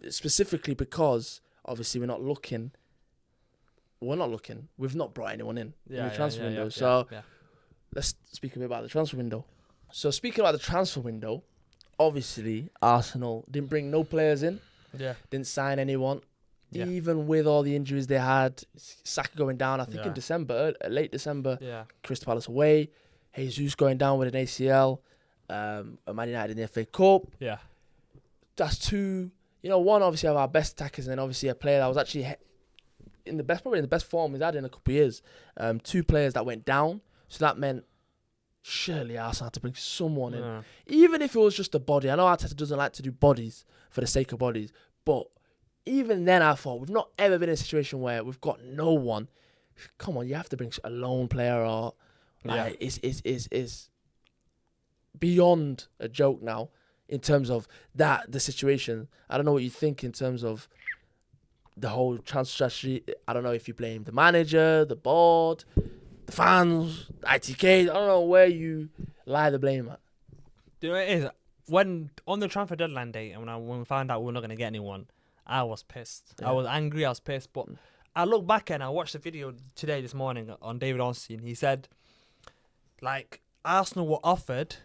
specifically because obviously we're not looking. We've not brought anyone in the transfer window. So let's speak a bit about the transfer window. So speaking about the transfer window, obviously Arsenal didn't bring no players in. Yeah. Didn't sign anyone. Yeah. Even with all the injuries they had, Saka going down, I think in December, late December, Crystal Palace away, Jesus going down with an ACL, Man United in the FA Cup. Yeah. That's two, one obviously of our best attackers, and then obviously a player that was actually probably in the best form he's had in a couple of years. Two players that went down, so that meant surely Arsenal had to bring someone in. Even if it was just a body. I know Arteta doesn't like to do bodies for the sake of bodies, but even then I thought, we've not ever been in a situation where we've got no one. Come on, you have to bring a lone player or... It's beyond a joke now in terms of the situation. I don't know what you think in terms of the whole transfer strategy. I don't know if you blame the manager, the board, the fans, the ITK. I don't know where you lie the blame at. You know what it is? When on the transfer deadline day, and when we found out we were not going to get anyone, I was pissed. I was angry. I was pissed. But I look back and I watched the video this morning on David Ornstein. He said, Arsenal were offered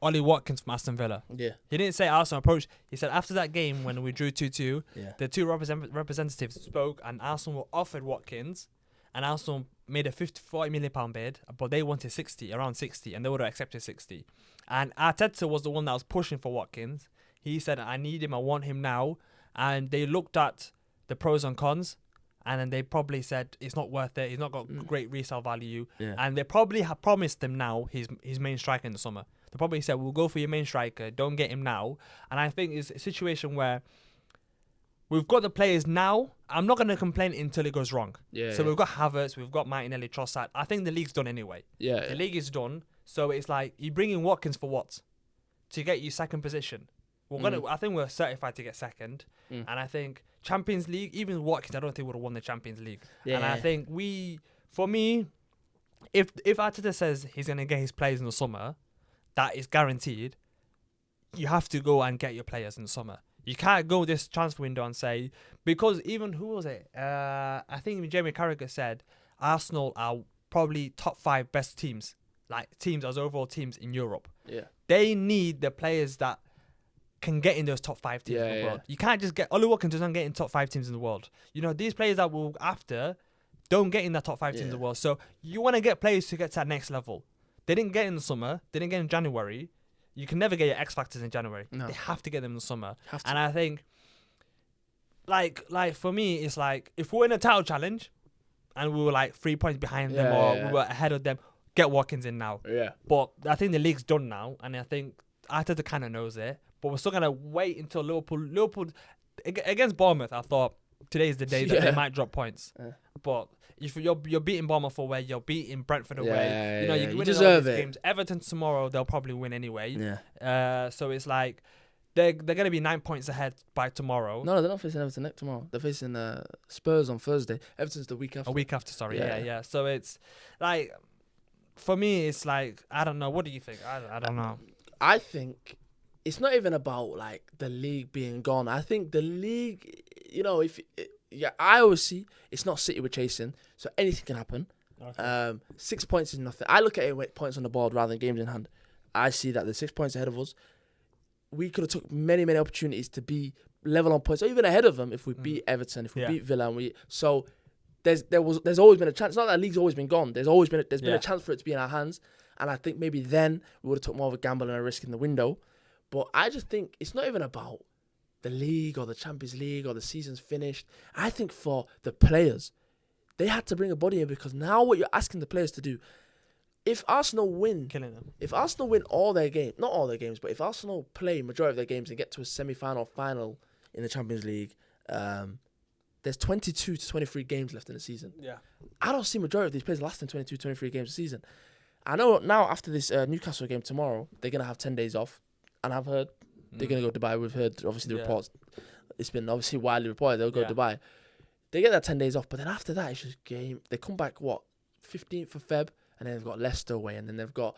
Ollie Watkins from Aston Villa. Yeah. He didn't say Arsenal approached. He said after that game when we drew 2-2, the two representatives spoke and Arsenal were offered Watkins, and Arsenal made a 40 million pound bid, but they wanted around 60, and they would have accepted 60. And Arteta was the one that was pushing for Watkins. He said, I need him, I want him now. And they looked at the pros and cons, and then they probably said it's not worth it. He's not got great resale value. Yeah. And they probably have promised him now his main striker in the summer. They probably said, we'll go for your main striker. Don't get him now. And I think it's a situation where we've got the players now. I'm not going to complain until it goes wrong. We've got Havertz. We've got Martinelli, Trossard. I think the league's done anyway. The league is done. So it's like, you bring in Watkins for what? To get you second position. I think we're certified to get second. And I think Champions League, even Watkins, I don't think would have won the Champions League. And I think for me, if Arteta says he's going to get his players in the summer, that is guaranteed. You have to go and get your players in the summer. You can't go this transfer window and say, because even, who was it? I think Jamie Carragher said Arsenal are probably top 5 best teams, as overall teams in Europe. They need the players that can get in those top 5 teams in the world. You can't just get... Ollie Watkins doesn't get in top 5 teams in the world. These players that we're after don't get in that top 5 teams in the world. So you want to get players to get to that next level. They didn't get in the summer. They didn't get in January. You can never get your X factors in January. No. They have to get them in the summer. And I think, for me, it's like, if we're in a title challenge and we were 3 points behind them or we were ahead of them, get Watkins in now. But I think the league's done now, and I think Arteta kind of knows it. But we're still going to wait until Liverpool against Bournemouth, I thought today's the day that they might drop points. But if you're beating Bournemouth away, you're beating Brentford away. You deserve it. Games. Everton tomorrow, they'll probably win anyway. So it's like they're going to be 9 points ahead by tomorrow. No, they're not facing Everton tomorrow. They're facing Spurs on Thursday. Everton's the week after. A week after, sorry. Yeah. So it's for me, it's I don't know. What do you think? I don't know. I think it's not even about the league being gone. I think the league, I always see it's not City we're chasing, so anything can happen. Okay. 6 points is nothing. I look at it with points on the board rather than games in hand. I see that there's 6 points ahead of us. We could have took many, many opportunities to be level on points, or even ahead of them if we beat Everton, if we beat Villa, there's always been a chance. Not that the league's always been gone. There's been a chance for it to be in our hands, and I think maybe then we would have took more of a gamble and a risk in the window. But I just think it's not even about the league or the Champions League or the season's finished. I think for the players, they had to bring a body in, because now what you're asking the players to do, if Arsenal win, if Arsenal win all their games, not all their games, but if Arsenal play majority of their games and get to a semi-final or final in the Champions League, there's 22 to 23 games left in the season. I don't see majority of these players lasting 22, 23 games a season. I know now after this Newcastle game tomorrow, they're going to have 10 days off. And I've heard they're going to go to Dubai. We've heard, obviously, the reports. It's been obviously widely reported they'll go to Dubai. They get that 10 days off, but then after that, it's just game. They come back, 15th of Feb, and then they've got Leicester away, and then they've got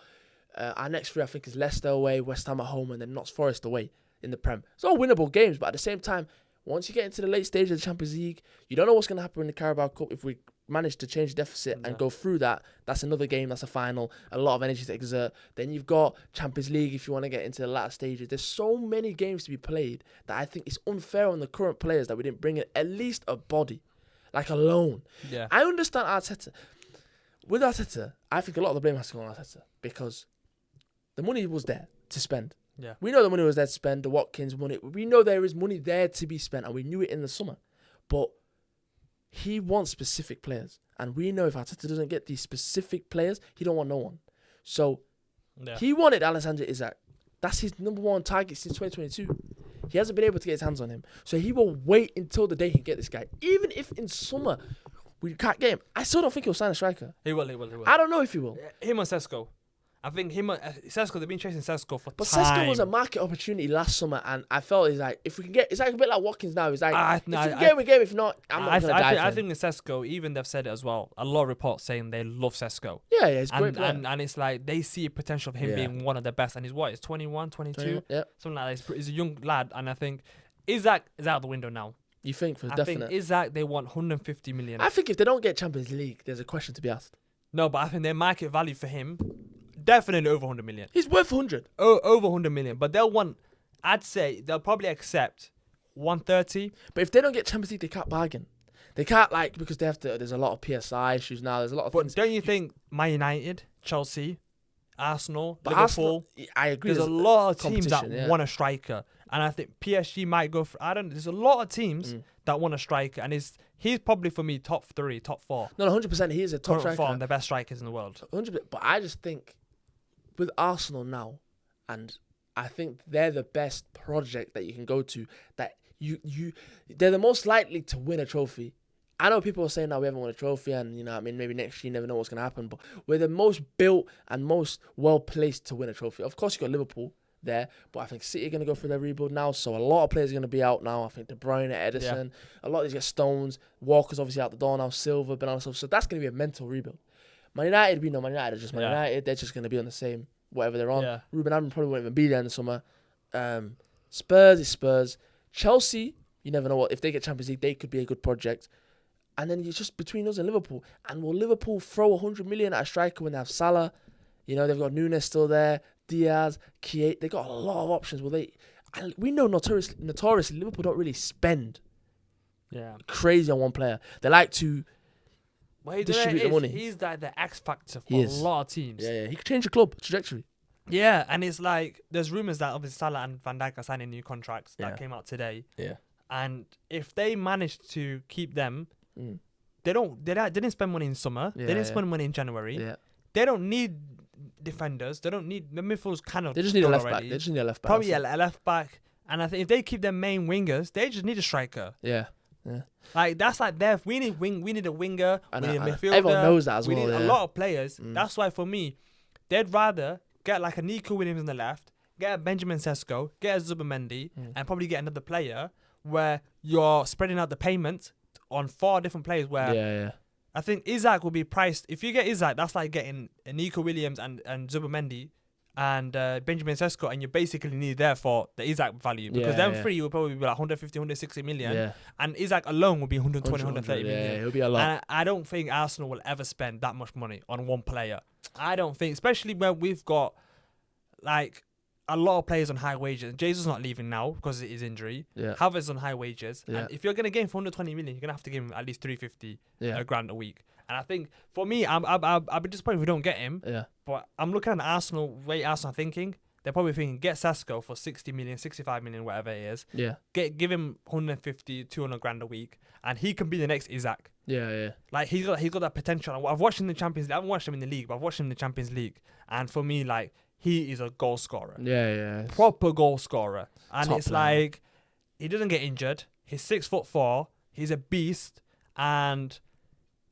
Our next 3, I think, is Leicester away, West Ham at home, and then Notts Forest away in the Prem. It's all winnable games, but at the same time, once you get into the late stage of the Champions League, you don't know what's going to happen in the Carabao Cup. If we manage to change the deficit and go through that, that's another game, that's a final, a lot of energy to exert. Then you've got Champions League if you want to get into the latter stages. There's so many games to be played that I think it's unfair on the current players that we didn't bring in at least a body, like a loan. Yeah. I understand Arteta. With Arteta, I think a lot of the blame has to go on Arteta because the money was there to spend. Yeah. We know the money was there to spend, the Watkins money. We know there is money there to be spent, and we knew it in the summer. But he wants specific players. And we know if Arteta doesn't get these specific players, he don't want no one. So he wanted Alexander Isak. That's his number one target since 2022. He hasn't been able to get his hands on him. So he will wait until the day he can get this guy. Even if in summer we can't get him, I still don't think he'll sign a striker. He will. I don't know if he will. Him or Sesko. I think Sesko, they've been chasing Sesko for but time. But Sesko was a market opportunity last summer, and I felt it's like, if we can get, it's like a bit like Watkins now. It's like, if we can get him, we get him. If not, I'm not going to die. I think with Sesko, even they've said it as well. A lot of reports saying they love Sesko. Yeah, he's a great player. And it's like they see a potential of him being one of the best. And he's 21, 22, something like that. He's a young lad, and I think Isak is out the window now. You think for I definite? think Isak, they want 150 million. I think if they don't get Champions League, there's a question to be asked. No, but I think their market value for him, definitely over 100 million. He's worth 100. Oh, over 100 million. But I'd say they'll probably accept 130. But if they don't get Champions League, they can't bargain. They can't, because they have to, there's a lot of PSI issues now. There's a lot of things. But don't you think Man United, Chelsea, Arsenal, but Liverpool, I agree. There's a lot of teams that want a striker. And I think PSG might go for, there's a lot of teams that want a striker. And he's probably, for me, top 3, top 4. No, 100%. He is a top striker. Form, the best strikers in the world. 100%. But I just think, with Arsenal now, and I think they're the best project that you can go to, that they're the most likely to win a trophy. I know people are saying that we haven't won a trophy, and maybe next year you never know what's going to happen, but we're the most built and most well placed to win a trophy. Of course, you got Liverpool there, but I think City are going to go for their rebuild now, so a lot of players are going to be out now. I think De Bruyne, Edison, a lot of these get Stones, Walker's obviously out the door now, Silva, Bernardo Silva, so that's going to be a mental rebuild. Man United, we know Man United are just Man United. They're just going to be on the same whatever they're on. Yeah. Ruben Amorim probably won't even be there in the summer. Spurs is Spurs. Chelsea, you never know what. If they get Champions League, they could be a good project. And then it's just between us and Liverpool. And will Liverpool throw 100 million at a striker when they have Salah? They've got Nunes still there, Diaz, Kiet. They've got a lot of options. Will they? And we know notoriously Liverpool don't really spend crazy on one player. They like to distribute the money. He's like the X factor for a lot of teams. Yeah. He could change the club trajectory. Yeah, and it's like there's rumours that obviously Salah and Van Dijk are signing new contracts that came out today. Yeah. And if they manage to keep them, they didn't spend money in summer. They didn't spend money in January. Yeah. They don't need defenders. They don't need the midfielders. They just need a left back. They just need a left back. Probably a left back. And I think if they keep their main wingers, they just need a striker. Yeah. Like that's like we need a winger. We need a midfielder. Everyone knows that as well. We need a lot of players. That's why for me, they'd rather get like a Nico Williams on the left, get a Benjamin Sesko, get a Zubimendi, and probably get another player where you're spreading out the payment on 4 different players. Where I think Isak will be priced. If you get Isak, that's like getting a Nico Williams and Zubimendi and Benjamin Sesko, and you basically need there for the Isak value, because them 3 will probably be like 150, 160 million, and Isak alone will be 120, 130 million. Yeah, it'll be a lot. And I don't think Arsenal will ever spend that much money on one player. I don't think, especially when we've got like a lot of players on high wages. Jesus not leaving now because of his injury. Havertz on high wages. And if you're going to get him for 120 million, you're going to have to give him at least 350 grand a week. And I think, for me, I'll be disappointed if we don't get him. Yeah. But I'm looking at Arsenal, way Arsenal are thinking. They're probably thinking, get Sesko for 60 million, 65 million, whatever it is. Yeah. Give him 150, 200 grand a week. And he can be the next Isak. Yeah. Like, he's got that potential. I've watched him in the Champions League. I haven't watched him in the league, but I've watched him in the Champions League. And for me, like, he is a goal scorer. Yeah. Proper goal scorer. And Top it's player. like, he doesn't get injured. He's 6'4". He's a beast. And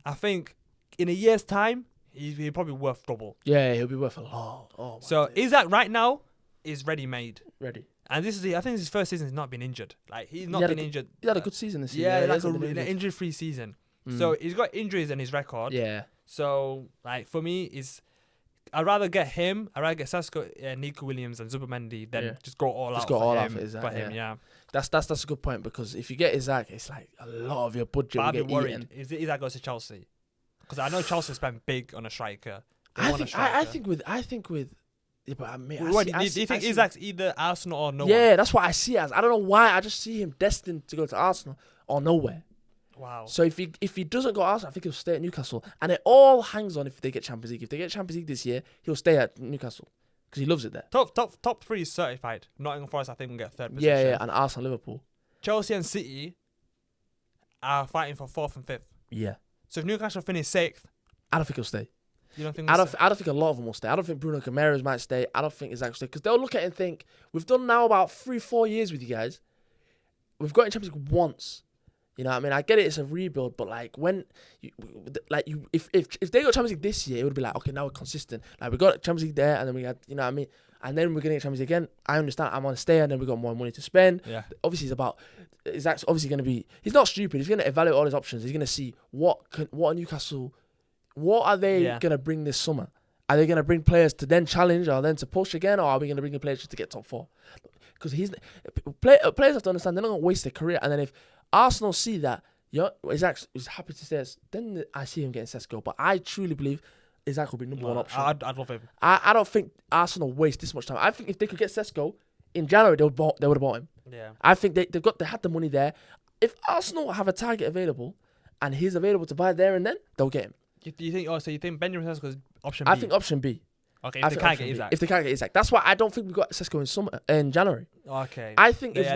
I think in a year's time, he'll probably worth double. Yeah, he'll be worth a lot. Oh, so Isak right now is ready-made. Ready. And I think this is his first season he's not been injured. Like, he's not been injured. He had a good season this year. Yeah, like an injury-free season. So he's got injuries in his record. Yeah. So, like, for me, I'd rather get him. I'd rather get Sesko, Nico Williams, and Zubimendi than just go all out for him. Yeah. That's a good point, because if you get Isaac, it's like a lot of your budget. But I'd be worried if Isaac goes to Chelsea, because I know Chelsea spent big on a striker. I think with. Yeah, but I mean, do you think Isaac's either Arsenal or no one? Yeah, that's what I see as. I don't know why. I just see him destined to go to Arsenal or nowhere. Wow. So if he doesn't go to Arsenal, I think he'll stay at Newcastle. And it all hangs on if they get Champions League. If they get Champions League this year, he'll stay at Newcastle because he loves it there. Top 3 is certified. Nottingham Forest, I think, will get 3rd position. Yeah, and Arsenal, Liverpool. Chelsea and City are fighting for 4th and 5th. Yeah. So if Newcastle finish 6th, I don't think he'll stay. You don't think? I don't think a lot of them will stay. I don't think Bruno Guimaraes might stay. I don't think Isaac will stay, because they'll look at it and think, we've done now about 3-4 years with you guys. We've got in Champions League once. You know what I mean? I get it, it's a rebuild, but like if they got Champions League this year, it would be like, okay, now we're consistent. Like we got Champions League there, and then we had, you know what I mean? And then we're gonna get Champions League again. I understand I'm on stay, and then we got more money to spend. Yeah. Obviously Isaac's obviously gonna be, he's not stupid, he's gonna evaluate all his options. He's gonna see what Newcastle, what are they gonna bring this summer? Are they gonna bring players to then challenge or then to push again, or are we gonna bring in players just to get top 4? Because players have to understand they're not gonna waste their career, and then if Arsenal see that Isaac is happy to stay, then I see him getting Sesko. But I truly believe Isaac will be number 1 option. I'd love him. I don't think Arsenal waste this much time. I think if they could get Sesko in January, they would have bought him. Yeah. I think they had the money there. If Arsenal have a target available and he's available to buy there and then, they'll get him. You think? So you think Benjamin Sesko is option B? I think option B. Okay, if they can't get Isaac. If they can't get Isaac. That's why I don't think we got Sesko in January. Okay. I think if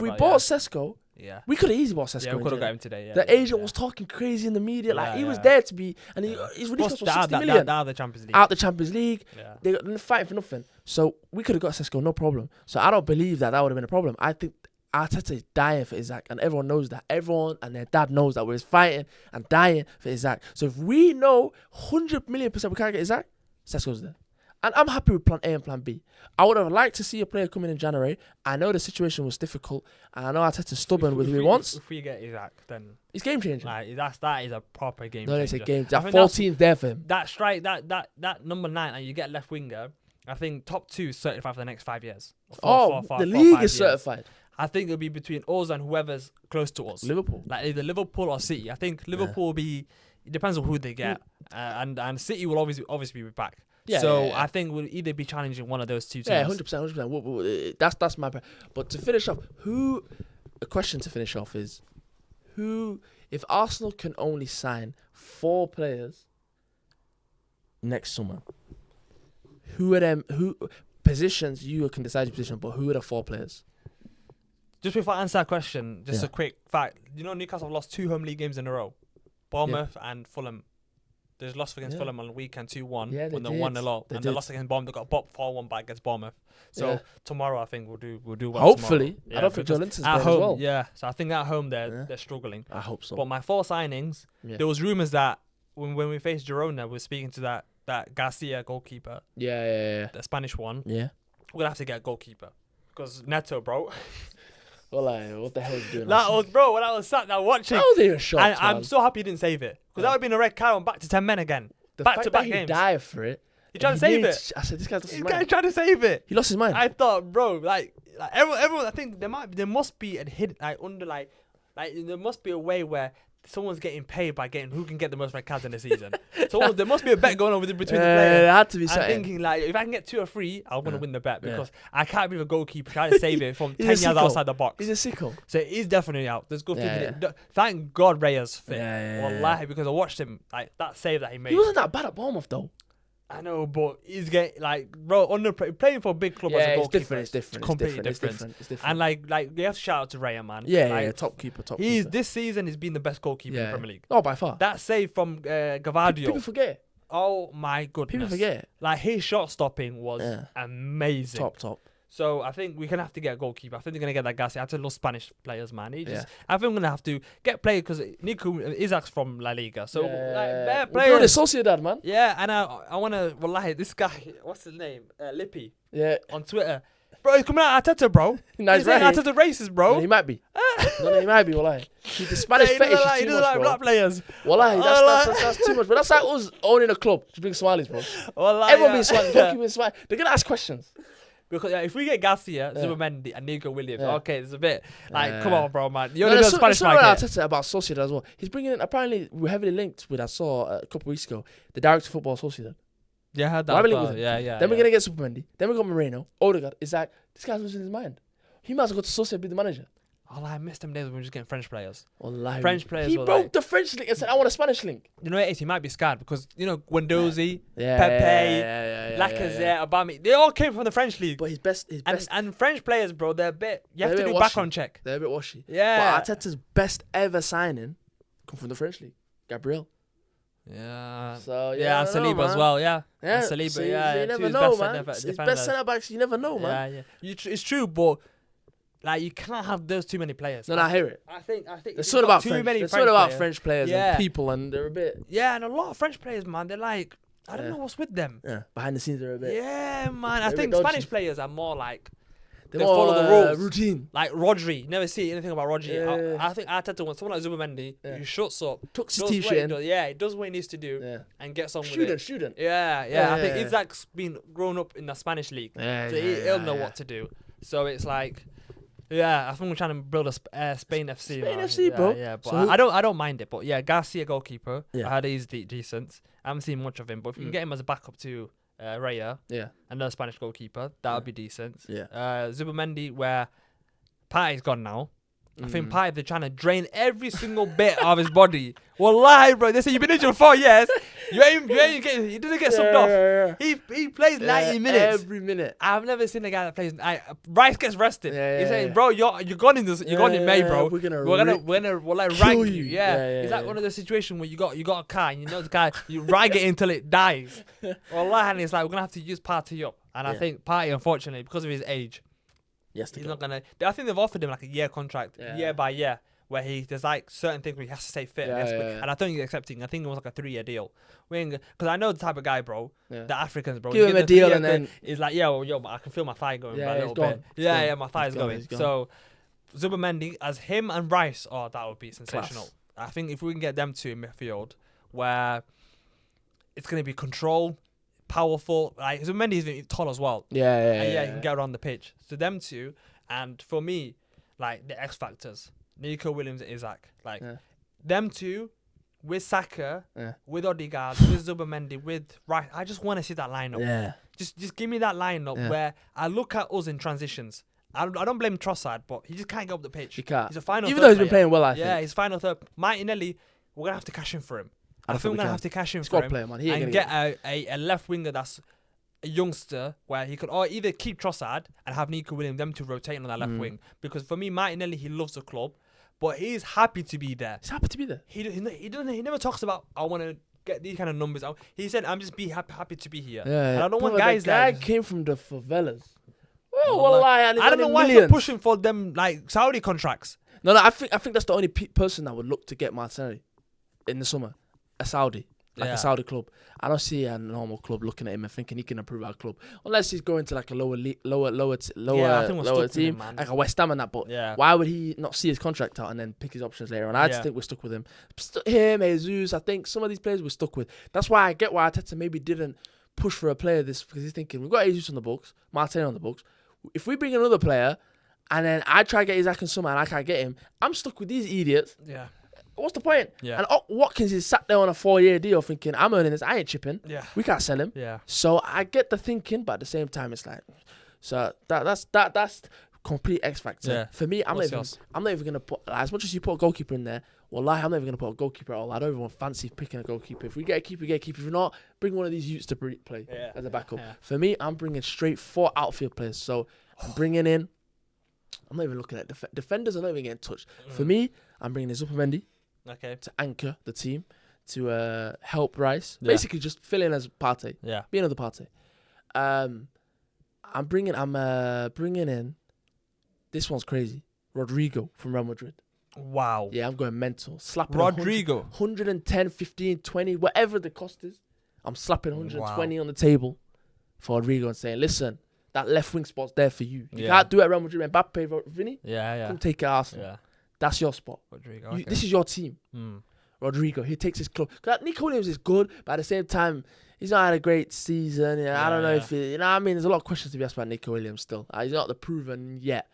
we bought Sesko, we could have easily bought Sesko. Yeah, we could have got him today. Yeah, the agent was talking crazy in the media. Like he was there to be, and he's released for 60 million. Out the Champions League. Out the Champions League. Yeah. They got fighting for nothing. So we could have got Sesko, no problem. So I don't believe that would have been a problem. I think Arteta is dying for Isaac, and everyone knows that. Everyone and their dad knows that we're fighting and dying for Isaac. So if we know 100 million% we can't get Isaac, Sesko's there. And I'm happy with plan A and plan B. I would have liked to see a player come in January. I know the situation was difficult, and I know Arteta's stubborn with who he wants. If we get Isaac, then it's game changing. Like, that is a proper game changer. No, it's a game. That 14th there for him. That strike, that number 9, and you get left winger. I think top 2 is certified for the next 5 years. The league is certified. I think it'll be between us and whoever's close to us. Liverpool. Like either Liverpool or City. I think Liverpool will be. It depends on who they get, and City will obviously be back. I think we'll either be challenging one of those two teams. Yeah, 100%. That's my. But to finish off, a question to finish off is, if Arsenal can only sign 4 players next summer, who are them? Who positions you can decide your position? But who are the 4 players? Just before I answer that question, just a quick fact. You know, Newcastle have lost 2 home league games in a row. Bournemouth and Fulham. They lost against Fulham on the weekend 2-1 when they won a lot. And they lost against Bournemouth. They got bopped 4-1 back against Bournemouth. So tomorrow I think we'll do well. Hopefully. Tomorrow. I don't think Joe Linton's at home as well. Yeah. So I think at home they're struggling. I hope so. But my 4 signings, there was rumours that when we faced Girona, we're speaking to that Garcia goalkeeper. Yeah. The Spanish one. Yeah. We're gonna have to get a goalkeeper. Because Neto, bro. Well, what the hell are you doing? When I was sat there watching. I was even shocked, and I'm so happy he didn't save it. Because that would have been a red card and back to 10 men again. Back to back games. He died for it. He tried to save it. I said, this guy's lost his mind. This guy tried to save it. He lost his mind. I thought, bro, like everyone, I think there must be a hidden, there must be a way where someone's getting paid by getting who can get the most red cards in the season. So there must be a bet going on between the players. There had to be something. I'm thinking, like, if I can get 2 or 3, I'm going to win the bet because I can't be a goalkeeper trying to save it from 10 yards outside the box. He's a sicko. So he's definitely out. There's good Thank God Reyes fit. Wallahi, because I watched him, like, that save that he made. He wasn't that bad at Bournemouth, though. I know, but he's getting, like, bro, playing for a big club as a goalkeeper. It's different. Completely different. And, like, you have to shout out to Raya, man. Top keeper. This season has been the best goalkeeper in the Premier League. Oh, by far. That save from Gavadio. People forget. Oh, my goodness. People forget. Like, his shot stopping was amazing. Top. So I think we're going to have to get a goalkeeper. I think they're going to get that Garcia. I have to love Spanish players, man. I think we're going to have to get players because Nico Isaac's from La Liga. So players. We're the Sociedad, man. Yeah, and I want to, wallahi, this guy, what's his name? Lippi. Yeah. On Twitter. Bro, he's coming out Arteta, bro. No, He's saying Arteta racist, bro. No, he might be. No, he might be. Wallahi. The Spanish He fetish doesn't is he too doesn't much, like bro. black players. Wallahi, that's too much. But that's like us owning a club, just being Somalis, bro. Wallahi, Everyone being Somali, goalkeeper being Somali. They're gonna ask questions. Because if we get Garcia, Zubimendi, and Nico Williams, okay, it's a bit like, come Yeah. on, bro, man. You're the Spanish market. market. Arteta about Sociedad as well. He's bringing in. Apparently, we're heavily linked with. I saw a couple weeks ago the director of football Sociedad. Yeah, I heard that. Why are we as linked well. with him? Yeah. Then we're gonna get Supermendi. Then we got Moreno, Odegaard. It's like this guy's losing his mind. He might as well go to Sociedad, be the manager. Oh, I missed them days when we were just getting French players. Wallahi. French players. He were broke like, the French link and said, "I want a Spanish link." you know what it is? He might be scared because Guendouzi, Yeah, Pepe, Lacazette, Aubameyang, they all came from the French league. But his best, and French players, bro, they're a bit. You have They're to a bit do washy. background check. They're a bit washy. Yeah. But Arteta's best ever signing come from the French league. Gabriel. Yeah. So Yeah, and I don't know, Saliba as man. well. Yeah. Yeah, and Saliba. so Yeah. you two never his know, best man. His best centre backs, you never know, man. Yeah. It's true, but like you can't have those too many players. No, I hear it. I think. There's something about too French. many There's French something about players. French players Yeah. and people, and they're a bit. Yeah, and a lot of French players, man, they're like, I don't Yeah. know what's with them. Yeah, behind the scenes, they're a bit. Yeah, man. They're I a think bit dodgy. Spanish players are more like They they follow the rules. routine. Like Rodri, never see anything about Rodri. Yeah. I think Arteta wants someone like Zubimendi who shuts up, Tucks his does what he t-shirt in. does. Yeah, he does what he needs to do Yeah. and gets on with Student, it. student. Yeah. I think Yeah. Isaac's been grown up in the Spanish league, Yeah, so he'll know what to do. So it's like, yeah, I think we're trying to build a Spain FC. Spain man. FC, yeah, bro. Yeah, but So I don't mind it. But yeah, Garcia goalkeeper. Yeah. I heard he's decent. I haven't seen much of him, but if you can get him as a backup to Raya, Yeah. another Spanish goalkeeper, that would be decent. Yeah. Zubimendi, where Partey's gone now. I think Mm. Partey, they're trying to drain every single bit of his body. Wallahi, bro, they say you've been injured for 4 years. You ain't getting, he doesn't get subbed off. He plays 90 minutes. Every minute. I've never seen a guy that plays. Rice gets rested. He's saying, yeah. bro, you're gone in this. You're gone in May, bro. We're gonna We're like kill rag you. you. Yeah. It's like one of the situations where you got a car and you know the guy, you rag it until it dies. Wallahi, and it's like we're gonna have to use Partey up. And I think Partey, unfortunately, because of his age, Yes, he's not gonna. I think they've offered him like a year contract, Yeah. year by year, where there's like certain things where he has to stay fit. Yeah. And I don't think he's accepting. I think it was like a 3-year deal. Because I know the type of guy, bro. Yeah. The Africans, bro. Give him a deal and then he's like, yo, but I can feel my thigh going Yeah, a little he's gone. bit. He's Yeah, gone. my thigh's He's gone, going. he's gone. So Zubimendi as him and Rice, that would be sensational. Class. I think if we can get them two in midfield, where it's gonna be control, powerful. Like Zubimendi is tall as well. Yeah, And he can get around the pitch. So them two, and for me, like the X factors, Nico Williams and Isaac, like them two, with Saka, with Odegaard, with Zubimendi, with Rice. I just want to see that lineup. Yeah. Just give me that lineup where I look at us in transitions. I don't blame Trossard, but he just can't get up the pitch. He can't. He's a final. Even though he's been player. playing well, I Yeah, think. he's final third. Martinelli, we're gonna have to cash in for him. I think we're gonna have to cash in for Squad him player, man. He ain't and gonna get a left winger that's a youngster where he could either keep Trossard and have Nico Williams them to rotate on that left wing. Because for me, Martinelli, he loves the club, but he's happy to be there. He's happy to be there. He never talks about I want to get these kind of numbers. He said I'm just happy to be here. Yeah. And I don't want Brother, guys the guy that came from the favelas. Well, Wallahi. and he's I don't know earning why he's millions. not pushing for them like Saudi contracts. No, I think that's the only person that would look to get Martinelli in the summer. A Saudi. Like a Saudi club. I don't see a normal club looking at him and thinking he can improve our club. Unless he's going to like a lower I think we're stuck with team. him, man. Like a West Ham and that. But Yeah. why would he not see his contract out and then pick his options later on? I just think we're stuck with him. Him, Jesus, I think some of these players we're stuck with. That's why I get why Arteta maybe didn't push for a player this, because he's thinking, we've got Jesus on the books, Martinelli on the books. If we bring another player and then I try to get Isaac and Summer and I can't get him, I'm stuck with these idiots. Yeah. What's the point? Yeah. And Watkins is sat there on a 4-year deal thinking, I'm earning this, I ain't chipping. Yeah. We can't sell him. Yeah. So I get the thinking, but at the same time, it's like, so that's complete X factor. Yeah. For me, I'm not yours? even gonna put, as much as you put a goalkeeper in there. Wallahi, I'm not even gonna put a goalkeeper at all. I don't even fancy picking a goalkeeper. If we get a keeper, get a keeper. If not, bring one of these youths to play as a backup. Yeah. For me, I'm bringing straight 4 outfield players. So I'm bringing in. I'm not even looking at defenders. Are not even getting touched. For me, I'm bringing in Zubimendi. Okay. To anchor the team, to help Rice. Yeah. Basically, just fill in as Partey. Yeah. Be another Partey. I'm bringing in. This one's crazy. Rodrigo from Real Madrid. Wow. Yeah, I'm going mental. Slapping Rodrigo. 110, 15, 20, whatever the cost is. I'm slapping 120 Wow. on the table for Rodrigo and saying, listen, that left wing spot's there for you. You Yeah. can't do it at Real Madrid. Mbappe, Vinny, Yeah. come take it, Arsenal. Yeah. That's your spot. Rodrigo. Okay. This is your team. Rodrigo, he takes his club. Nico Williams is good, but at the same time, he's not had a great season. I don't know if he, you know what I mean? There's a lot of questions to be asked about Nico Williams still. He's not the proven yet.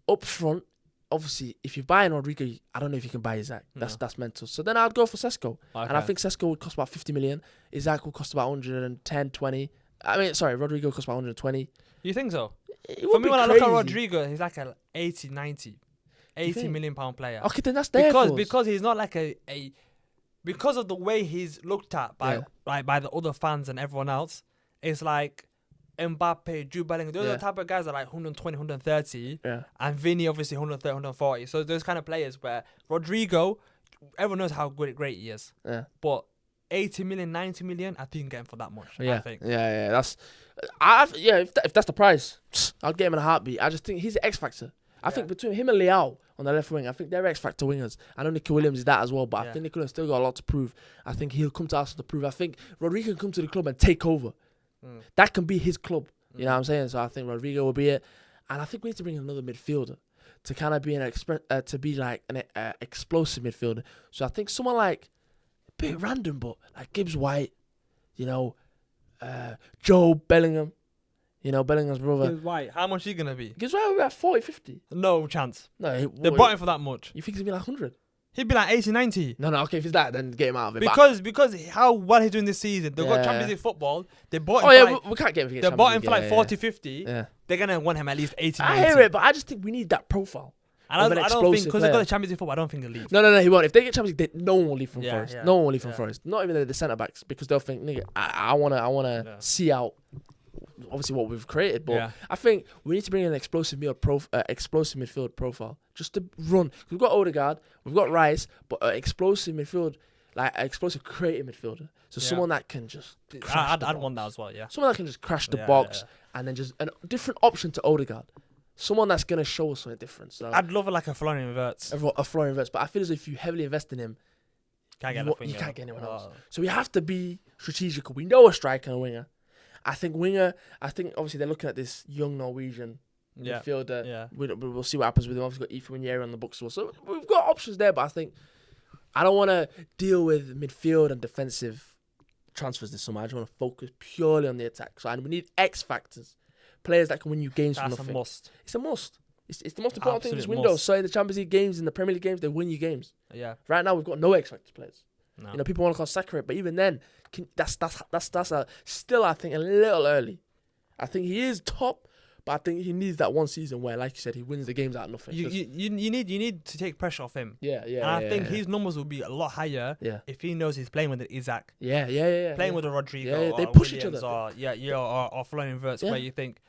Up front, obviously, if you're buying Rodrigo, I don't know if you can buy Isaac. That's mental. So then I'd go for Sesko. Okay. And I think Sesko would cost about 50 million. Isaac would cost about 110, 20. Rodrigo costs about 120. You think so? For me, when I look at Rodrigo, he's like an 80, 90. 80 million pound player. Okay, then that's there because he's not like a because of the way he's looked at by by the other fans and everyone else. It's like Mbappe, Jude Bellingham. Those are the type of guys that are like 120, 130. Yeah. And Vinny obviously 130, 140. So those kind of players where Rodrigo, everyone knows how great he is. Yeah. But 80 million, 90 million, I think you can get him for that much. Yeah. I think. Yeah. That's if that's the price, I'll get him in a heartbeat. I just think he's the X factor. I think between him and Leao on the left wing, I think they're X-factor wingers. I know Nico Williams is that as well, but I think Nico Williams still got a lot to prove. I think he'll come to Arsenal to prove. I think Rodrigo can come to the club and take over. That can be his club. You know what I'm saying? So I think Rodrigo will be it. And I think we need to bring another midfielder to kind of be an explosive midfielder. So I think someone like, a bit random, but like Gibbs White, Joe Bellingham. Bellingham's brother. Gibbs White. How much is he going to be? Gibbs White will be like 40, 50. No chance. No, they bought him for that much. You think he's going to be like 100? He'd be like 80, 90. No, okay, if it's that, then get him out of it. Because how well he's doing this season. They've got Champions League football. They bought him we can't get him. They bought him for like 40, 50. Yeah. They're going to want him at least 80, 90. I hear it, but I just think we need that profile. And I don't think, because they've got the Champions League football, I don't think he'll leave. No, he won't. If they get Champions League, no one will leave from Forest. No one will leave from Forest. Not even the centre-backs, because they'll think, nigga, I want to see out obviously what we've created, but I think we need to bring in an explosive midfield profile just to run. We've got Odegaard, we've got Rice, but an explosive midfield, like an explosive creative midfielder. So someone that can just I'd want that as well, Someone that can just crash the box and then just a different option to Odegaard. Someone that's going to show us something different. So I'd love it like a Florian Wirtz. A Florian Wirtz, but I feel as if you heavily invest in him, you can't get anyone else. So we have to be strategical. We know a striker and a winger. I think obviously they're looking at this young Norwegian midfielder. Yeah. We'll see what happens with him. Obviously got Ethan Winieri on the books as well. So we've got options there, but I think I don't want to deal with midfield and defensive transfers this summer. I just want to focus purely on the attack. So we need X factors. Players that can win you games from nothing. It's a must. It's the most important thing in this window. So in the Champions League games, in the Premier League games, they win you games. Yeah. Right now we've got no X factor players. No. People want to call Sacred, but even then, that's still I think a little early. I think he is top, but I think he needs that one season where, like you said, he wins the games out of nothing. You need to take pressure off him. Yeah. And I think his numbers will be a lot higher if he knows he's playing with an Isaac. Yeah. Playing with a Rodrigo. Yeah, they push Williams each other. Or Florian Wirtz, where you think,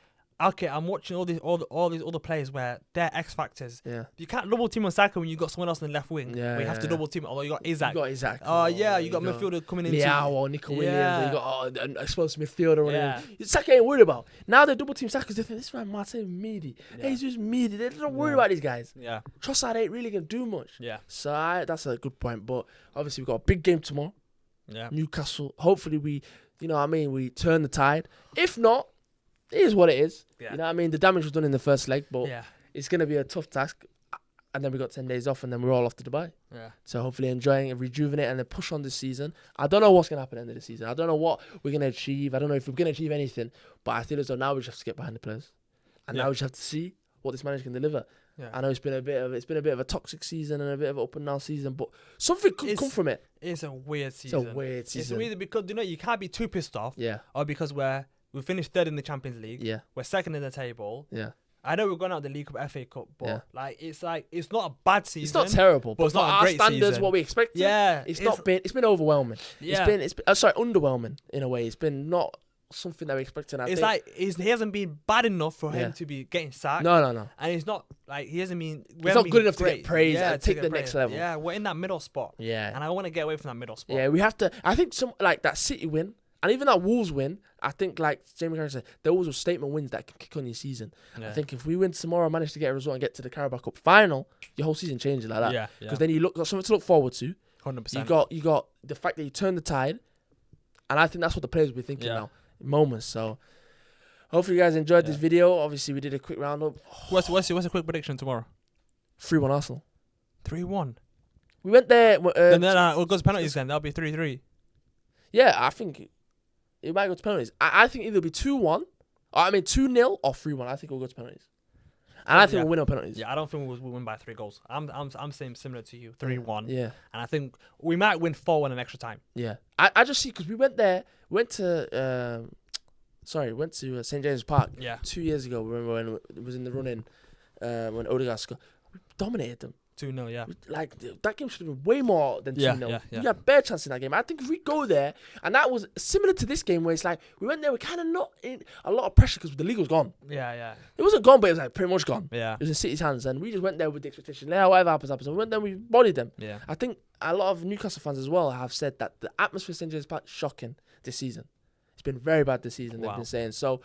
okay, I'm watching all these other players where they're X factors. Yeah. You can't double team on Saka when you got someone else in the left wing. Yeah. Where you have to double team. Although you got Isaac. You got midfielder coming in. Leao or Nico Williams. Or you got an explosive midfielder. Yeah. Saka ain't worried about. Now they double team Saka because they think this man Martin Meady. Hey, he's just Meady. They're not worried about these guys. Yeah. Trossard ain't really gonna do much. Yeah. So that's a good point. But obviously we've got a big game tomorrow. Yeah. Newcastle. Hopefully we turn the tide. If not, it is what it is. Yeah. You know what I mean? The damage was done in the first leg, but it's going to be a tough task. And then we got 10 days off, and then we're all off to Dubai. Yeah. So hopefully enjoying and rejuvenate and then push on this season. I don't know what's going to happen at the end of the season. I don't know what we're going to achieve. I don't know if we're going to achieve anything. But I feel as though now we just have to get behind the players. And now we just have to see what this manager can deliver. Yeah. I know it's been a bit of a toxic season and a bit of an up and down season, but something could come from it. It's a weird season. It's weird because you can't be too pissed off. Yeah. Or because we finished third in the Champions League. Yeah. We're second in the table. Yeah. I know we're going out the League Cup, FA Cup, but it's not a bad season. It's not terrible, but it's not a great standards, season. What we expected. Yeah. It's been overwhelming. Yeah. It's been underwhelming in a way. It's been not something that we expected. He hasn't been bad enough for him to be getting sacked. No. And it's not like he hasn't been. It's not good enough to get praise and take the next level. Yeah, we're in that middle spot. Yeah. And I want to get away from that middle spot. Yeah, we have to. I think that City win. And even that Wolves win, I think, like Jamie Carragher said, those are statement wins that can kick on your season. Yeah. I think if we win tomorrow, manage to get a result and get to the Carabao Cup final, your whole season changes like that. Yeah. Because then you got something to look forward to. 100%. You got the fact that you turn the tide, and I think that's what the players will be thinking now in moments. So Hopefully you guys enjoyed this Yeah. video. Obviously, we did a quick roundup. What's a quick prediction tomorrow? 3-1 Arsenal. 3-1. We went there. Then we'll go to penalties then. That'll be 3-3. Yeah, I think it might go to penalties. I think either it'll be 2-1, 2-0 or 3-1. I think we'll go to penalties. And I think we'll win on penalties. Yeah, I don't think we'll win by 3 goals. I'm saying similar to you, 3-1. Yeah. And I think we might win 4-1 in extra time. Yeah. I just see, because we went there, went to St. James Park Yeah. 2 years ago. Remember when it was in the run-in, when Odegaard scored. We dominated them. 2-0, yeah. Like, that game should have been way more than 2-0. Yeah. We had bare chance in that game. I think if we go there, and that was similar to this game where it's like, we went there, we're kind of not in a lot of pressure because the league was gone. Yeah. It wasn't gone, but it was like pretty much gone. Yeah. It was in City's hands, and we just went there with the expectation, whatever happens. And we went there, we bodied them. Yeah. I think a lot of Newcastle fans as well have said that the atmosphere at St. James Park is shocking this season. It's been very bad this season, they've been saying. So,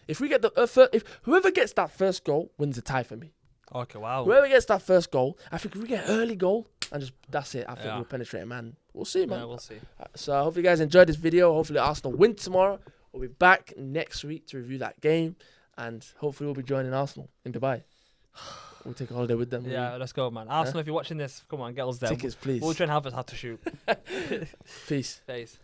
if we get if whoever gets that first goal wins the tie for me. Okay, wow. Whoever gets that first goal, I think if we get an early goal and just that's it. I think we'll penetrate, man. We'll see, man. Yeah, we'll see. So I hope you guys enjoyed this video. Hopefully Arsenal win tomorrow. We'll be back next week to review that game, and hopefully we'll be joining Arsenal in Dubai. We'll take a holiday with them. Yeah, let's go, man. Arsenal, if you're watching this, come on, get us there. Tickets, please. We'll try and help us how to shoot. Peace. Peace.